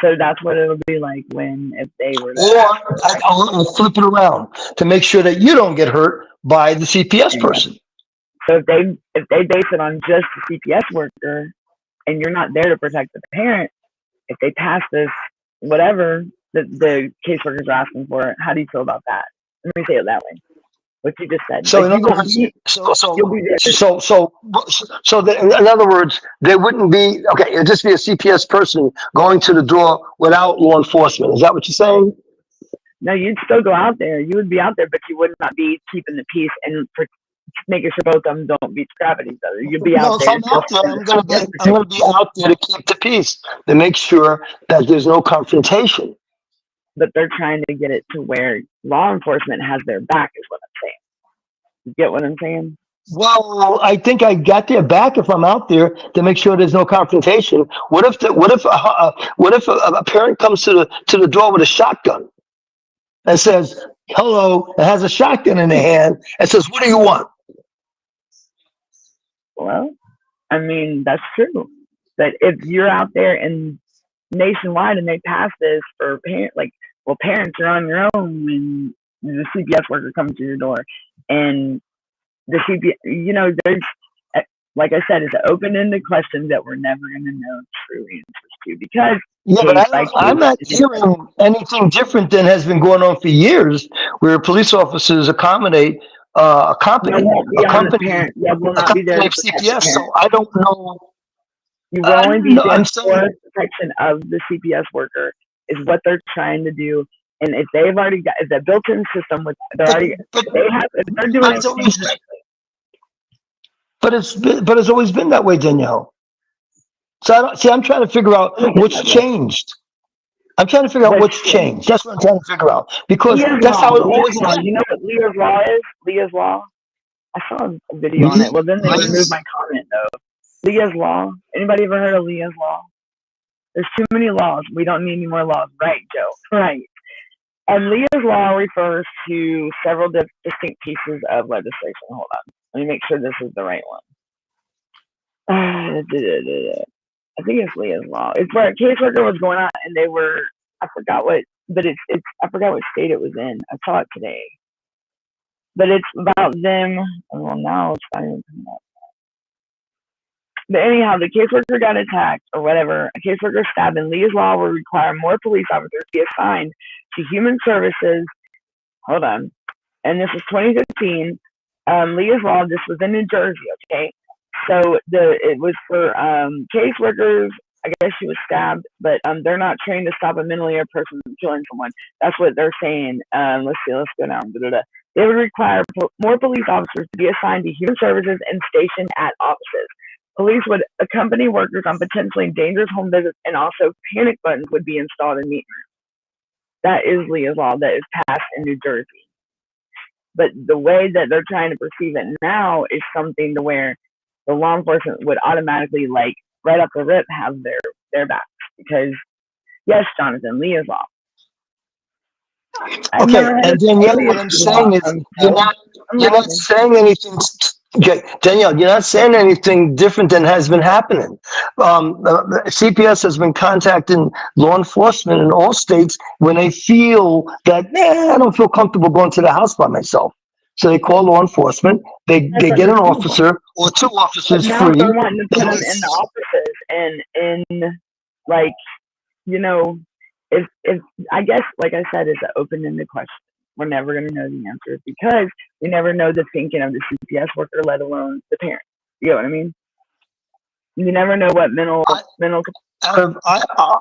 So that's what it'll be like when if they were to Or ask for protection. I'll flip it around to make sure that you don't get hurt by the CPS There you go. person. So if they base it on just the CPS worker, and you're not there to protect the parent, if they pass this whatever the caseworkers are asking for, how do you feel about that? Let me say it that way. What you just said. So Like in you other won't words, be, you'll be there. in other words, there wouldn't be okay. It'd just be a CPS person going to the door without law enforcement. Is that what you're saying? No, you'd still go out there. You would be out there, but you would not be keeping the peace and making sure both of them don't beat crap at each other. You'd be out No, if there I'm just out there, for just I'm gonna protecting be people. out there to keep the peace, to make sure that there's no confrontation. But they're trying to get it to where law enforcement has their back, is what I'm saying. You get what I'm saying? Well, I think I got their back if I'm out there to make sure there's no confrontation. What if a parent comes to the door with a shotgun and says hello and has a shotgun in their hand and says, "What do you want?" Well, I mean, that's true. But if you're out there and nationwide and they pass this for parents are on your own when the CPS worker comes to your door, and the CPS, there's like I said, it's an open-ended question that we're never going to know true answers to because Yeah, but case by I'm case not is different. hearing anything different than has been going on for years, where police officers accommodate a That company, won't be a on the company, parent. That will a not be there company to of protect the CPS. parent. So I don't know. You will only be there I'm for saying, protection of the CPS worker is what they're trying to do. And if they've already got the built-in system with they're but already but if they're doing but it's everything always correctly. but it's always been that way, Danielle. So I don't see. I'm trying to figure out Look at what's that way. changed. I'm trying to figure out What's what's changed. That's what I'm trying to figure out because Leah's that's law? how it Leah's always law. been. You know what Leah's law is? Leah's law. I saw a video on it. Le- Well, then they removed Liz, my comment though. Leah's law. Anybody ever heard of Leah's law? There's too many laws. We don't need any more laws, right, Joe? Right. And Leah's law refers to several distinct pieces of legislation. Hold on. Let me make sure this is the right one. I think it's Leah's law. It's where a caseworker was going on and they were, I forgot what, but I forgot what state it was in. I saw it today. But it's about them. Well, now it's not even coming up. But anyhow, the caseworker got attacked or whatever. A caseworker stabbed, and Leah's law will require more police officers to be assigned to human services. Hold on. And this is 2015. Leah's law, this was in New Jersey, okay? So it was for caseworkers. I guess she was stabbed, but they're not trained to stop a mentally ill person from killing someone. That's what they're saying. Let's see, let's go down. They would require more police officers to be assigned to human services and stationed at offices. Police would accompany workers on potentially dangerous home visits, and also panic buttons would be installed in meeting rooms. That is Leah's law that is passed in New Jersey. But the way that they're trying to perceive it now is something to where the law enforcement would automatically, like, right up the rip, have their backs. Because, yes, Jonathan, Leah's law. I've Okay, never heard and of Danielle, what I'm alias law. saying is So I'm you're not listening. saying anything. Okay, Danielle, you're not saying anything different than has been happening. CPS has been contacting law enforcement in all states when they feel that I don't feel comfortable going to the house by myself. So they call law enforcement. That's They get an understandable. officer or two But officers now free. they're wanting to put And them in the offices and in like, you know, if I guess like I said, it's an open-ended question. We're never going to know the answer because we never know the thinking of the CPS worker, let alone the parent. You know what I mean? You never know what mental.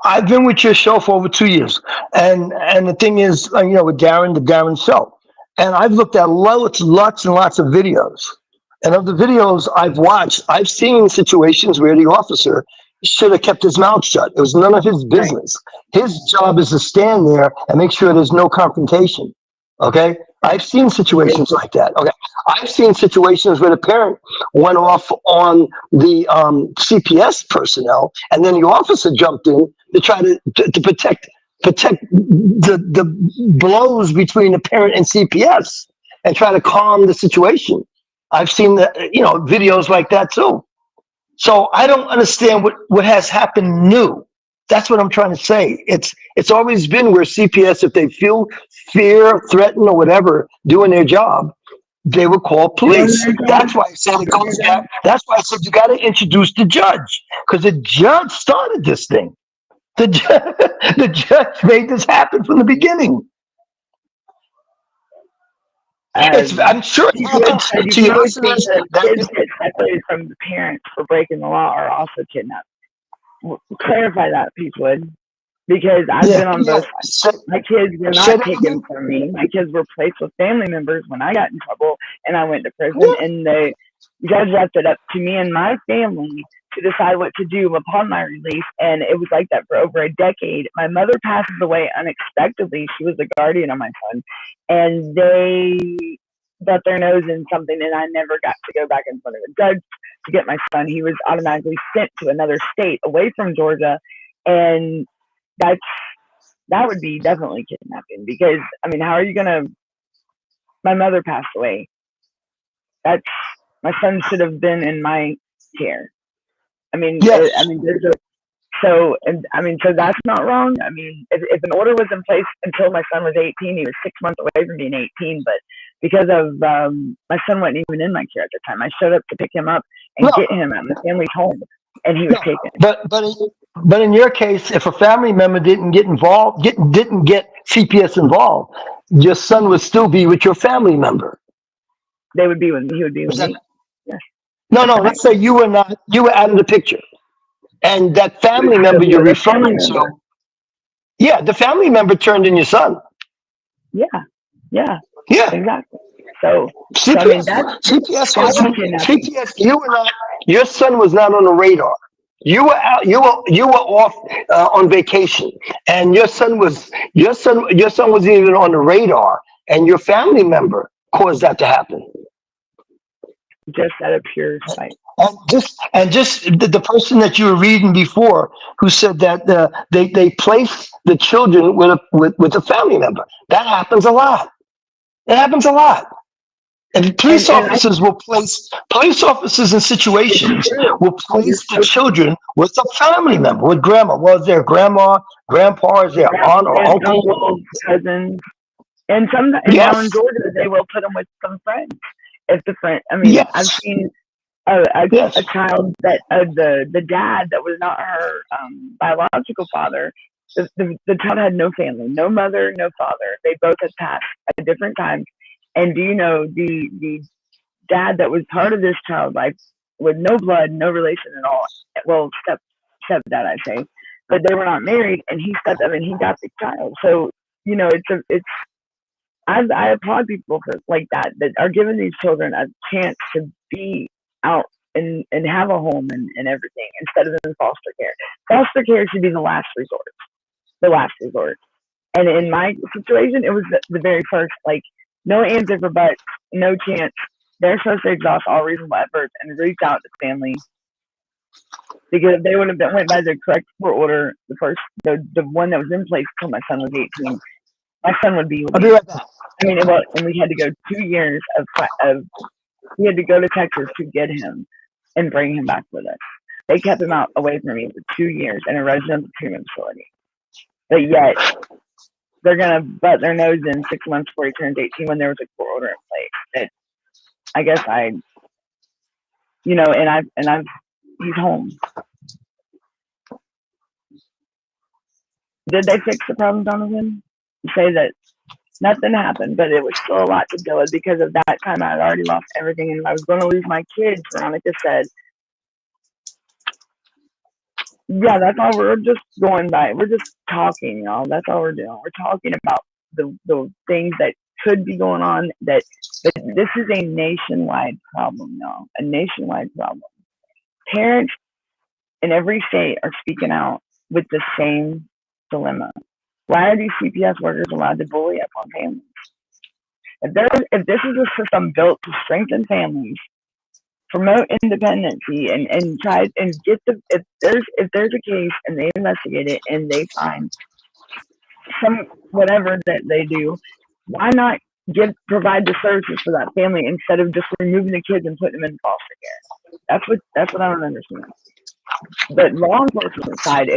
I've been with your show for over 2 years, and the thing is, with Darren, the Darren show, and I've looked at lots and lots of videos, and of the videos I've watched, I've seen situations where the officer should have kept his mouth shut. It was none of his Right. business. His job is to stand there and make sure there's no confrontation. Okay, I've seen situations like that. Okay, I've seen situations where the parent went off on the CPS personnel, and then the officer jumped in to try to protect the blows between the parent and CPS and try to calm the situation. I've seen videos like that too. So I don't understand what has happened new. That's what I'm trying to say. It's always been where CPS, if they feel fear, threatened, or whatever, doing their job, they would call Doing police. their job. That's why I said it Doing goes their back. job. That's why I said you got to introduce the judge because the judge started this thing. The the judge made this happen from the beginning. I'm sure it People happens said you to your probably think listeners. that kids get separated from the parents for breaking the law are also kidnapped. Clarify that, Peachwood, because I've been on Yeah. both sides. My kids were Say not that taken again. from me. My kids were placed with family members when I got in trouble and I went to prison. Yeah. And the judge left it up to me and my family to decide what to do upon my release. And it was like that for over a decade. My mother passes away unexpectedly. She was the guardian of my son. And they butt their nose in something, and I never got to go back in front of a judge to get my son. He was automatically sent to another state away from Georgia. And that's that would be definitely kidnapping because I mean, how are you gonna? My mother passed away. That's my son should have been in my care. Yes. There's a so and I mean, so that's not wrong. I mean, if an order was in place until my son was 18, he was 6 months away from being 18. But because of my son wasn't even in my care at the time, I showed up to pick him up and No. get him at my family's home, and he was No. taken. But in your case, if a family member didn't get involved, didn't get CPS involved, your son would still be with your family member. They would be with he would be with Is that, me. Yes, no, that's no. correct. Let's say you were out of the picture, and that He would family still member be you're with a family referring to, member. yeah, the family member turned in your son. Yeah, yeah, Yeah. exactly. So I mean, CPS, CPS that was wasn't kidnapping. CPS. You were not. Your son was not on the radar. You were out. You were off on vacation, and your son wasn't even on the radar, and your family member caused that to happen. Just out of pure spite. And just the person that you were reading before, who said that they place the children with a family member. That happens a lot. It happens a lot. And And police officers in it's situations true. will You're place the so children with a family member, with grandma. Was there grandma, grandpa, is there aunt or and uncle? uncles, cousins, and now in Yes, Georgia they will put them with some friends. If the friend, I mean, I've yes, seen a yes. child that the dad that was not her biological father. The child had no family, no mother, no father. They both had passed at different times. And do you know the dad that was part of this child life with no blood, no relation at all? Well, stepdad, I say, but they were not married, and he stepped up and he got the child. So it's I applaud people for like that are giving these children a chance to be out and have a home and everything instead of in foster care. Foster care should be the last resort. The last resort. And in my situation, it was the very first. Like no ands if or buts, no chance. They're supposed to exhaust all reasonable efforts and reach out to family because if they would have went by the correct court order, the one that was in place until my son was 18, My son would be I'll be relieved. right back. I mean, well, and we had to go 2 years of we had to go to Texas to get him and bring him back with us. They kept him out away from me for 2 years in a residential treatment facility. But yet they're gonna butt their nose in 6 months before he turns 18 when there was a court order in place. That I guess he's home. Did they fix the problem, Donovan? You say that nothing happened, but it was still a lot to deal with because of that time I had already lost everything and I was going to lose my kids. Veronica said, yeah, that's all we're just going by. We're just talking, y'all. That's all we're doing. We're talking about the things that could be going on. But this is a nationwide problem, y'all. A nationwide problem. Parents in every state are speaking out with the same dilemma. Why are these CPS workers allowed to bully up on families? If this is a system built to strengthen families, promote independency, and try and get if there's a case and they investigate it and they find some whatever that they do, why not provide the services for that family instead of just removing the kids and putting them in foster care? That's what I don't understand. But law enforcement side,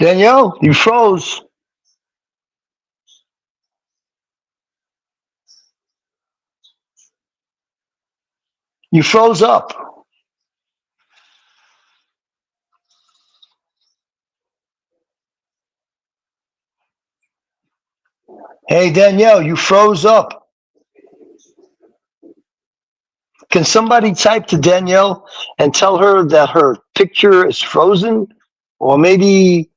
Danielle, you froze. You froze up. Hey, Danielle, you froze up. Can somebody type to Danielle and tell her that her picture is frozen? Or maybe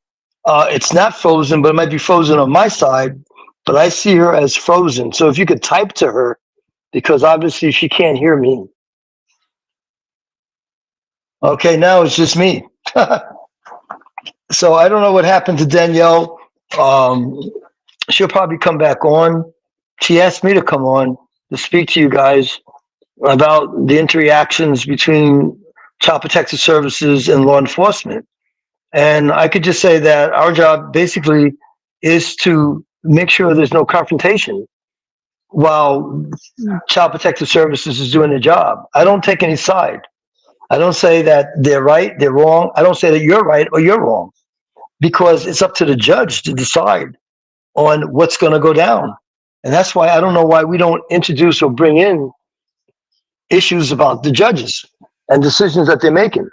it's not frozen, but it might be frozen on my side, but I see her as frozen. So if you could type to her, because obviously she can't hear me. Okay, now it's just me. So I don't know what happened to Danielle. She'll probably come back on. She asked me to come on to speak to you guys about the interactions between Child Protective Services and law enforcement. And I could just say that our job basically is to make sure there's no confrontation while Child Protective Services is doing their job. I don't take any side. I don't say that they're right, they're wrong. I don't say that you're right or you're wrong, because it's up to the judge to decide on what's going to go down. And that's why I don't know why we don't introduce or bring in issues about the judges and decisions that they're making.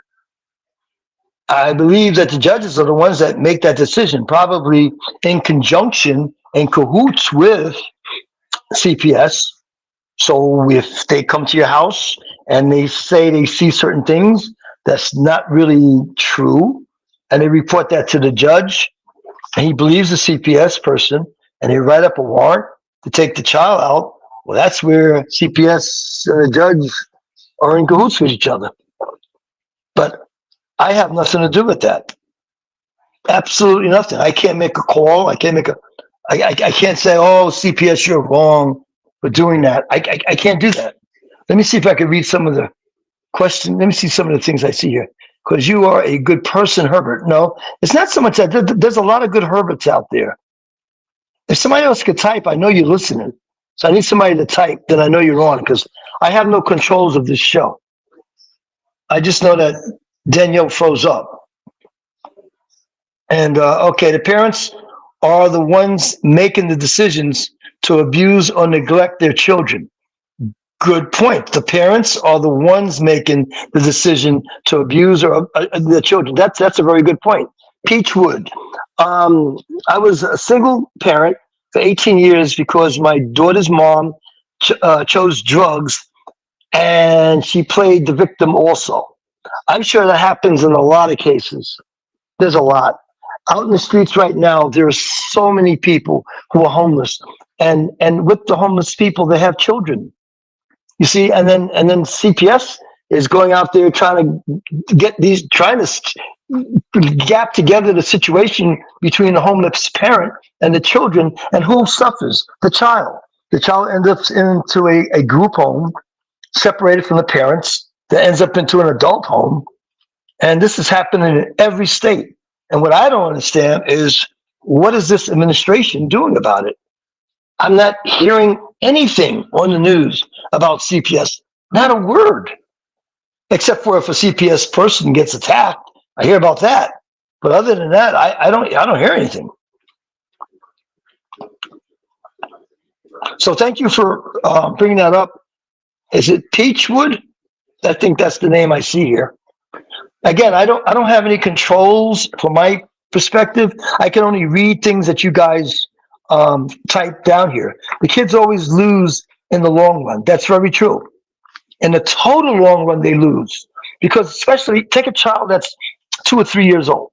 I believe that the judges are the ones that make that decision, probably in conjunction, in cahoots with CPS. So if they come to your house and they say they see certain things that's not really true, and they report that to the judge, and he believes the CPS person, and they write up a warrant to take the child out, well, that's where CPS and the judge are in cahoots with each other. But I have nothing to do with that. Absolutely nothing. I can't make a call. I can't say, oh, CPS, you're wrong for doing that. I can't do that. Let me see if I can read some of the questions. Let me see some of the things I see here. Because you are a good person, Herbert. No, it's not so much that. There's a lot of good Herberts out there. If somebody else could type, I know you're listening. So I need somebody to type, then I know you're on, because I have no controls of this show. I just know that Danielle froze up. And okay, the parents are the ones making the decisions to abuse or neglect their children. Good point. The parents are the ones making the decision to abuse or their children. That's a very good point. Peachwood. I was a single parent for 18 years because my daughter's mom chose drugs, and she played the victim also. I'm sure that happens in a lot of cases. There's a lot. Out in the streets right now, there are so many people who are homeless, and with the homeless people, they have children. You see, and then CPS is going out there trying to gap together the situation between the homeless parent and the children, and who suffers? The child. The child ends up into a group home, separated from the parents, that ends up into an adult home. And this is happening in every state. And what I don't understand is, what is this administration doing about it? I'm not hearing anything on the news about CPS, not a word, except for if a CPS person gets attacked. I hear about that. But other than that, I don't hear anything. So thank you for bringing that up. Is it Peachwood? I think that's the name I see here. Again, I don't have any controls from my perspective. I can only read things that you guys type down here. The kids always lose in the long run. That's very true. In the total long run, they lose, because especially take a child that's 2 or 3 years old,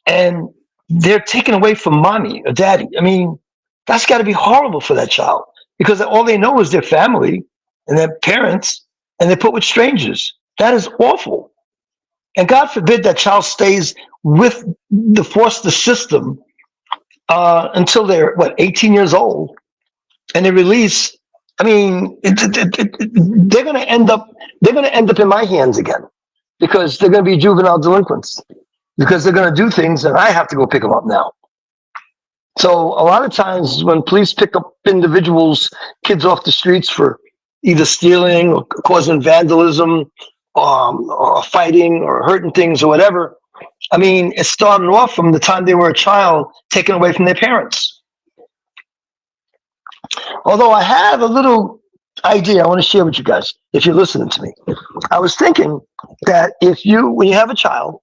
and they're taken away from mommy or daddy. I mean, that's got to be horrible for that child, because all they know is their family and their parents, and they're put with strangers. That is awful. And God forbid that child stays with the foster system until they're 18 years old, and they release. I mean, they're going to end up in my hands again, because they're going to be juvenile delinquents, because they're going to do things and I have to go pick them up now. So a lot of times when police pick up individuals, kids off the streets for either stealing or causing vandalism, or fighting or hurting things or whatever, I mean, it started off from the time they were a child, taken away from their parents. Although I have a little idea I want to share with you guys, if you're listening to me. I was thinking that when you have a child,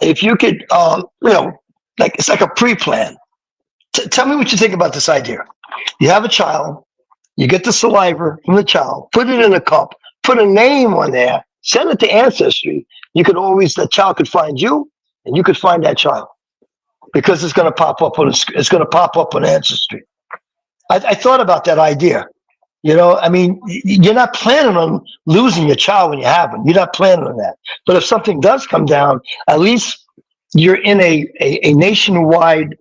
if you could, like it's like a pre-plan. Tell me what you think about this idea. You have a child, you get the saliva from the child, put it in a cup, put a name on there, send it to Ancestry. The child could find you, and you could find that child, because it's going to pop up on Ancestry. I thought about that idea. I mean, you're not planning on losing your child when you have them. You're not planning on that. But if something does come down, at least you're in a nationwide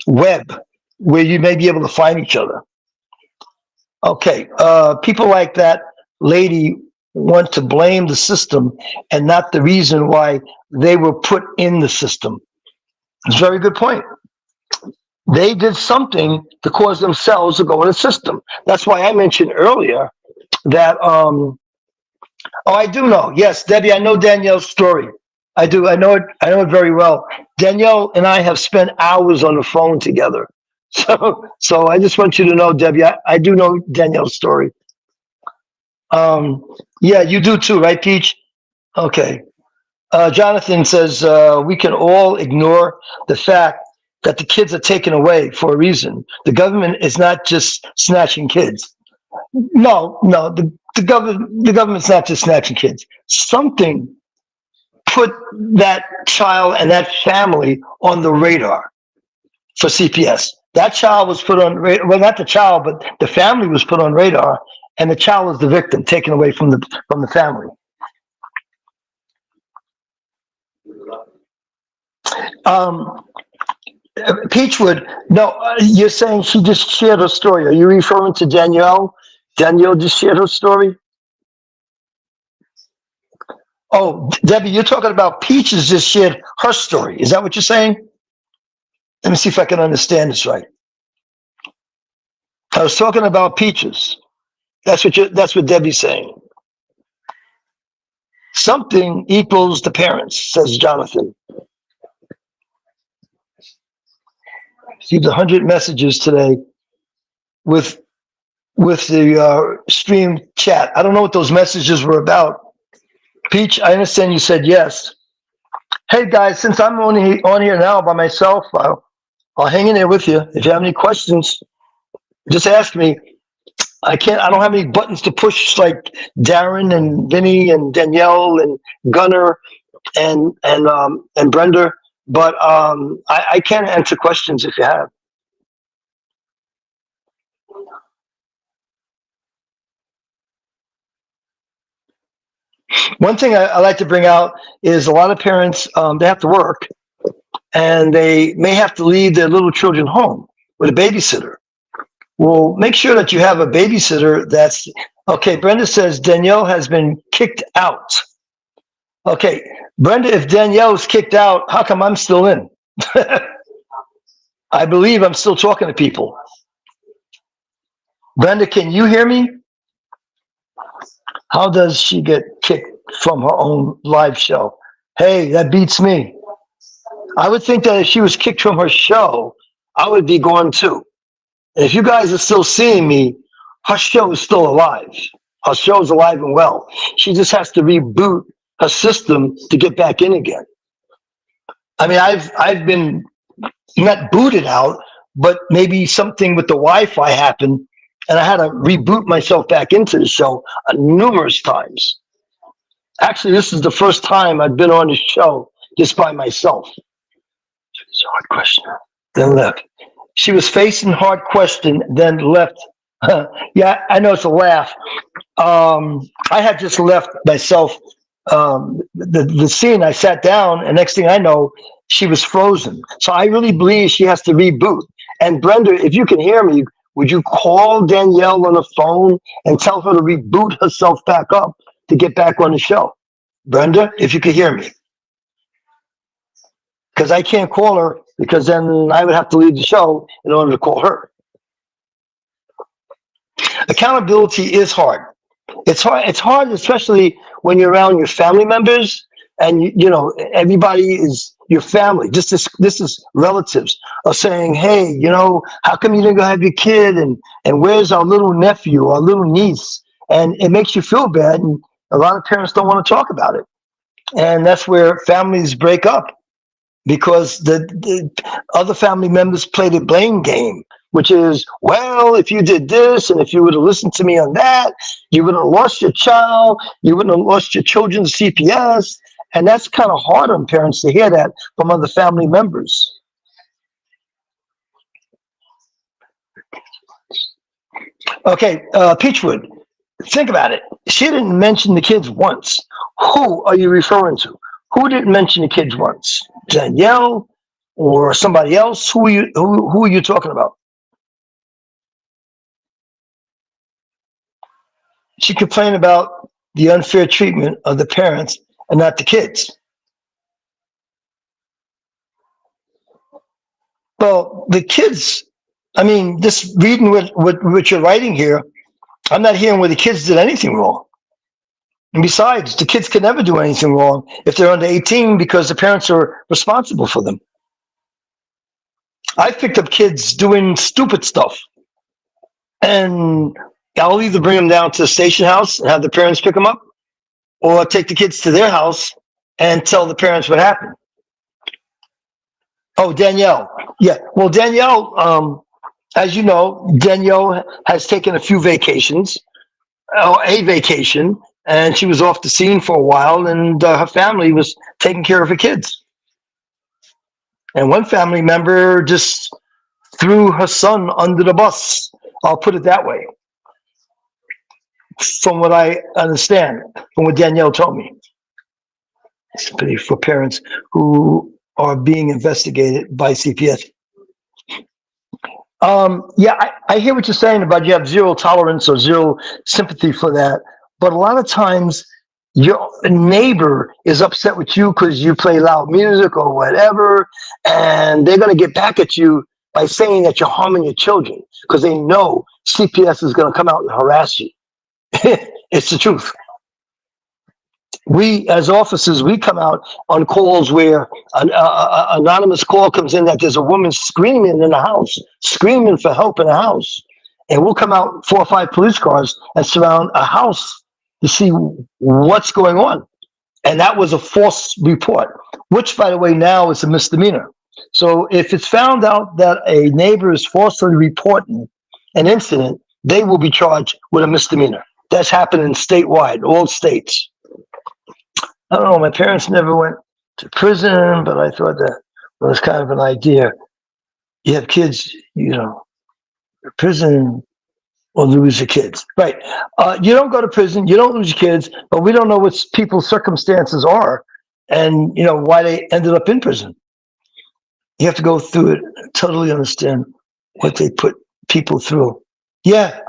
web where you may be able to find each other. Okay, people like that lady want to blame the system and not the reason why they were put in the system. It's a very good point. They did something to cause themselves to go in the system. That's why I mentioned earlier that, I do know. Yes, Debbie, I know Danielle's story. I do. I know it very well. Danielle and I have spent hours on the phone together. So I just want you to know, Debbie, I do know Danielle's story. Yeah, you do too, right, Peach? Okay. Jonathan says, we can all ignore the fact that the kids are taken away for a reason. The government is not just snatching kids. No, the government's not just snatching kids. Something put that child and that family on the radar for CPS. That child was put on radar. Well, not the child, but the family was put on radar, and the child was the victim, taken away from the family. Peachwood, no, you're saying she just shared her story. Are you referring to Danielle? Danielle just shared her story? Oh, Debbie, you're talking about Peaches just shared her story. Is that what you're saying? Let me see if I can understand this right. I was talking about Peaches. That's what Debbie's saying. Something equals the parents, says Jonathan. Received 100 messages today with the stream chat. I don't know what those messages were about. Peach, I understand you said yes. Hey guys, since I'm only on here now by myself, I'll hang in there with you. If you have any questions, just ask me. I don't have any buttons to push like Darren and Vinny and Danielle and Gunnar and Brenda, but I can answer questions if you have. One thing I like to bring out is a lot of parents, they have to work, and they may have to leave their little children home with a babysitter. Well, make sure that you have a babysitter that's okay. Brenda says Danielle has been kicked out. Okay, Brenda, if Danielle's kicked out, how come I'm still in? I believe I'm still talking to people. Brenda, can you hear me? How does she get kicked from her own live show? Hey, that beats me. I would think that if she was kicked from her show, I would be gone too. And if you guys are still seeing me, her show is still alive. Her show is alive and well. She just has to reboot her system to get back in again. I mean, I've been not booted out, but maybe something with the Wi-Fi happened, and I had to reboot myself back into the show numerous times. Actually, this is the first time I've been on the show just by myself. It's a hard question. Then left. She was facing hard question, then left. Yeah, I know it's a laugh. I had just left myself the scene. I sat down, and next thing I know, she was frozen. So I really believe she has to reboot. And Brenda, if you can hear me, would you call Danielle on the phone and tell her to reboot herself back up to get back on the show? Brenda, if you could hear me. Because I can't call her, because then I would have to leave the show in order to call her. Accountability is hard. It's hard. It's hard, especially when you're around your family members, and you know everybody is your family. This is relatives are saying, "Hey, you know, how come you didn't go have your kid? And where's our little nephew, our little niece?" And it makes you feel bad. And a lot of parents don't want to talk about it, and that's where families break up, because the other family members play the blame game, which is, well, if you did this and if you would have listened to me on that, you would have lost your child, you wouldn't have lost your children to CPS. And that's kind of hard on parents to hear that from other family members. Okay, Peachwood, think about it. She didn't mention the kids once. Who are you referring to? Who didn't mention the kids once? Danielle or somebody else? Who are you talking about? She complained about the unfair treatment of the parents and not the kids. Well, the kids, I mean, just reading what you're writing here, I'm not hearing where the kids did anything wrong. And besides, the kids can never do anything wrong if they're under 18, because the parents are responsible for them. I've picked up kids doing stupid stuff, and I'll either bring them down to the station house and have the parents pick them up, or take the kids to their house and tell the parents what happened. Oh, Danielle. Yeah. Well, Danielle, as you know, Danielle has taken a few vacations, a vacation, and she was off the scene for a while, and her family was taking care of her kids. And one family member just threw her son under the bus. I'll put it that way. From what I understand, from what Danielle told me. Sympathy for parents who are being investigated by CPS. Yeah, I hear what you're saying about you have zero tolerance or zero sympathy for that. But a lot of times your neighbor is upset with you because you play loud music or whatever, and they're going to get back at you by saying that you're harming your children because they know CPS is going to come out and harass you. It's the truth. We, as officers, we come out on calls where an anonymous call comes in that there's a woman screaming in the house, screaming for help in the house. And we'll come out 4 or 5 police cars and surround a house to see what's going on. And that was a false report, which, by the way, now is a misdemeanor. So if it's found out that a neighbor is falsely reporting an incident, they will be charged with a misdemeanor. That's happening statewide, all states. I don't know, my parents never went to prison, but I thought that was kind of an idea. You have kids, you know, prison or lose your kids. Right. You don't go to prison, you don't lose your kids, but we don't know what people's circumstances are and, you know, why they ended up in prison. You have to go through it, totally understand what they put people through. Yeah,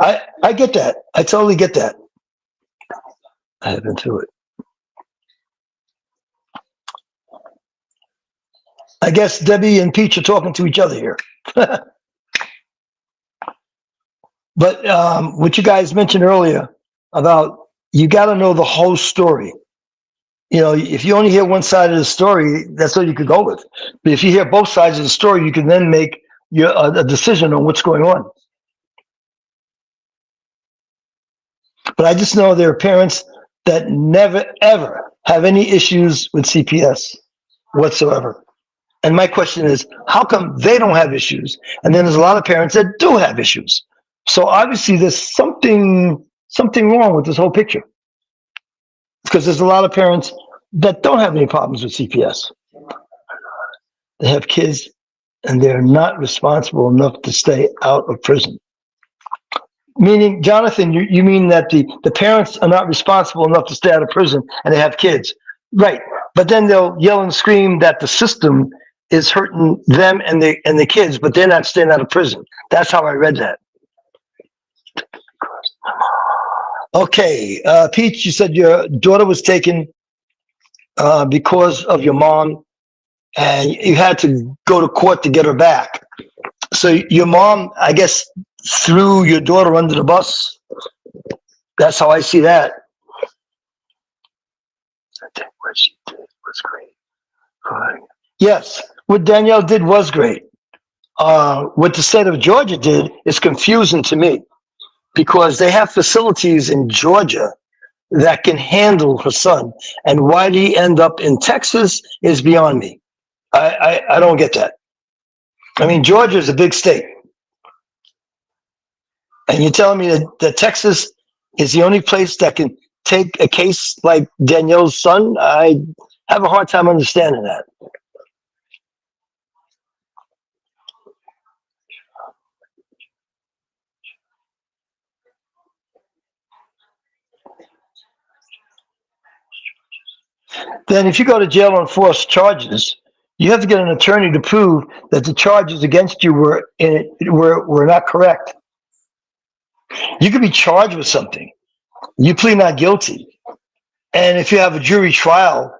I get that. I totally get that. I have been through it. I guess Debbie and Peach are talking to each other here. But what you guys mentioned earlier about you got to know the whole story. You know, if you only hear one side of the story, that's all you could go with. But if you hear both sides of the story, you can then make a decision on what's going on. But I just know there are parents that never, ever have any issues with CPS whatsoever. And my question is, how come they don't have issues? And then there's a lot of parents that do have issues. So obviously there's something wrong with this whole picture. Because there's a lot of parents that don't have any problems with CPS. They have kids and they're not responsible enough to stay out of prison. Meaning, Jonathan, you mean that the parents are not responsible enough to stay out of prison and they have kids. Right. But then they'll yell and scream that the system is hurting them and the kids, but they're not staying out of prison. That's how I read that. Okay, Peach, you said your daughter was taken because of your mom, and you had to go to court to get her back. So your mom, I guess, threw your daughter under the bus. That's how I see that. I think what she did was great. Yes, what Danielle did was great. What the state of Georgia did is confusing to me because they have facilities in Georgia that can handle her son. And why did he end up in Texas is beyond me. I don't get that. I mean, Georgia is a big state. And you're telling me that Texas is the only place that can take a case like Danielle's son? I have a hard time understanding that. Then if you go to jail on false charges, you have to get an attorney to prove that the charges against you were not correct. You could be charged with something. You plead not guilty. And if you have a jury trial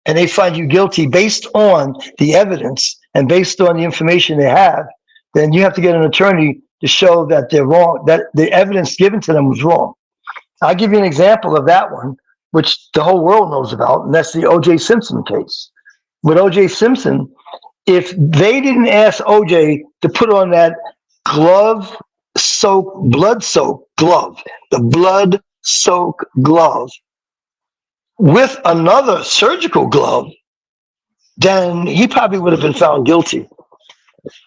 and they find you guilty based on the evidence and based on the information they have, then you have to get an attorney to show that they're wrong, that the evidence given to them was wrong. I'll give you an example of that one, which the whole world knows about, and that's the O.J. Simpson case. With O.J. Simpson, if they didn't ask O.J. to put on that blood-soaked glove, the blood-soaked glove, with another surgical glove, then he probably would have been found guilty.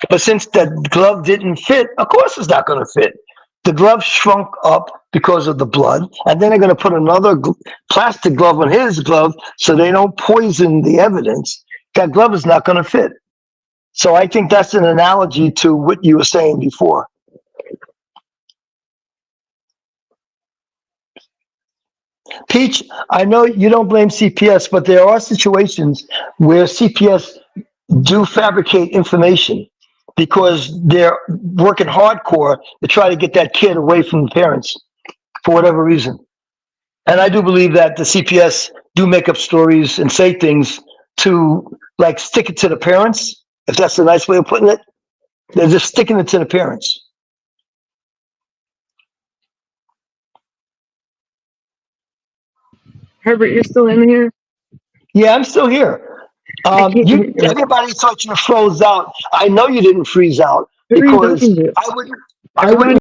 But since that glove didn't fit, of course it's not going to fit. The glove shrunk up because of the blood, and then they're going to put another plastic glove on his glove so they don't poison the evidence. That glove is not going to fit. So I think that's an analogy to what you were saying before. Peach, I know you don't blame CPS, but there are situations where CPS do fabricate information because they're working hardcore to try to get that kid away from the parents for whatever reason. And I do believe that the CPS do make up stories and say things to like stick it to the parents, if that's a nice way of putting it. They're just sticking it to the parents. Herbert, you're still in here? Yeah, I'm still here. Everybody thought you froze out. I know you didn't freeze out Who are you because talking to? I wouldn't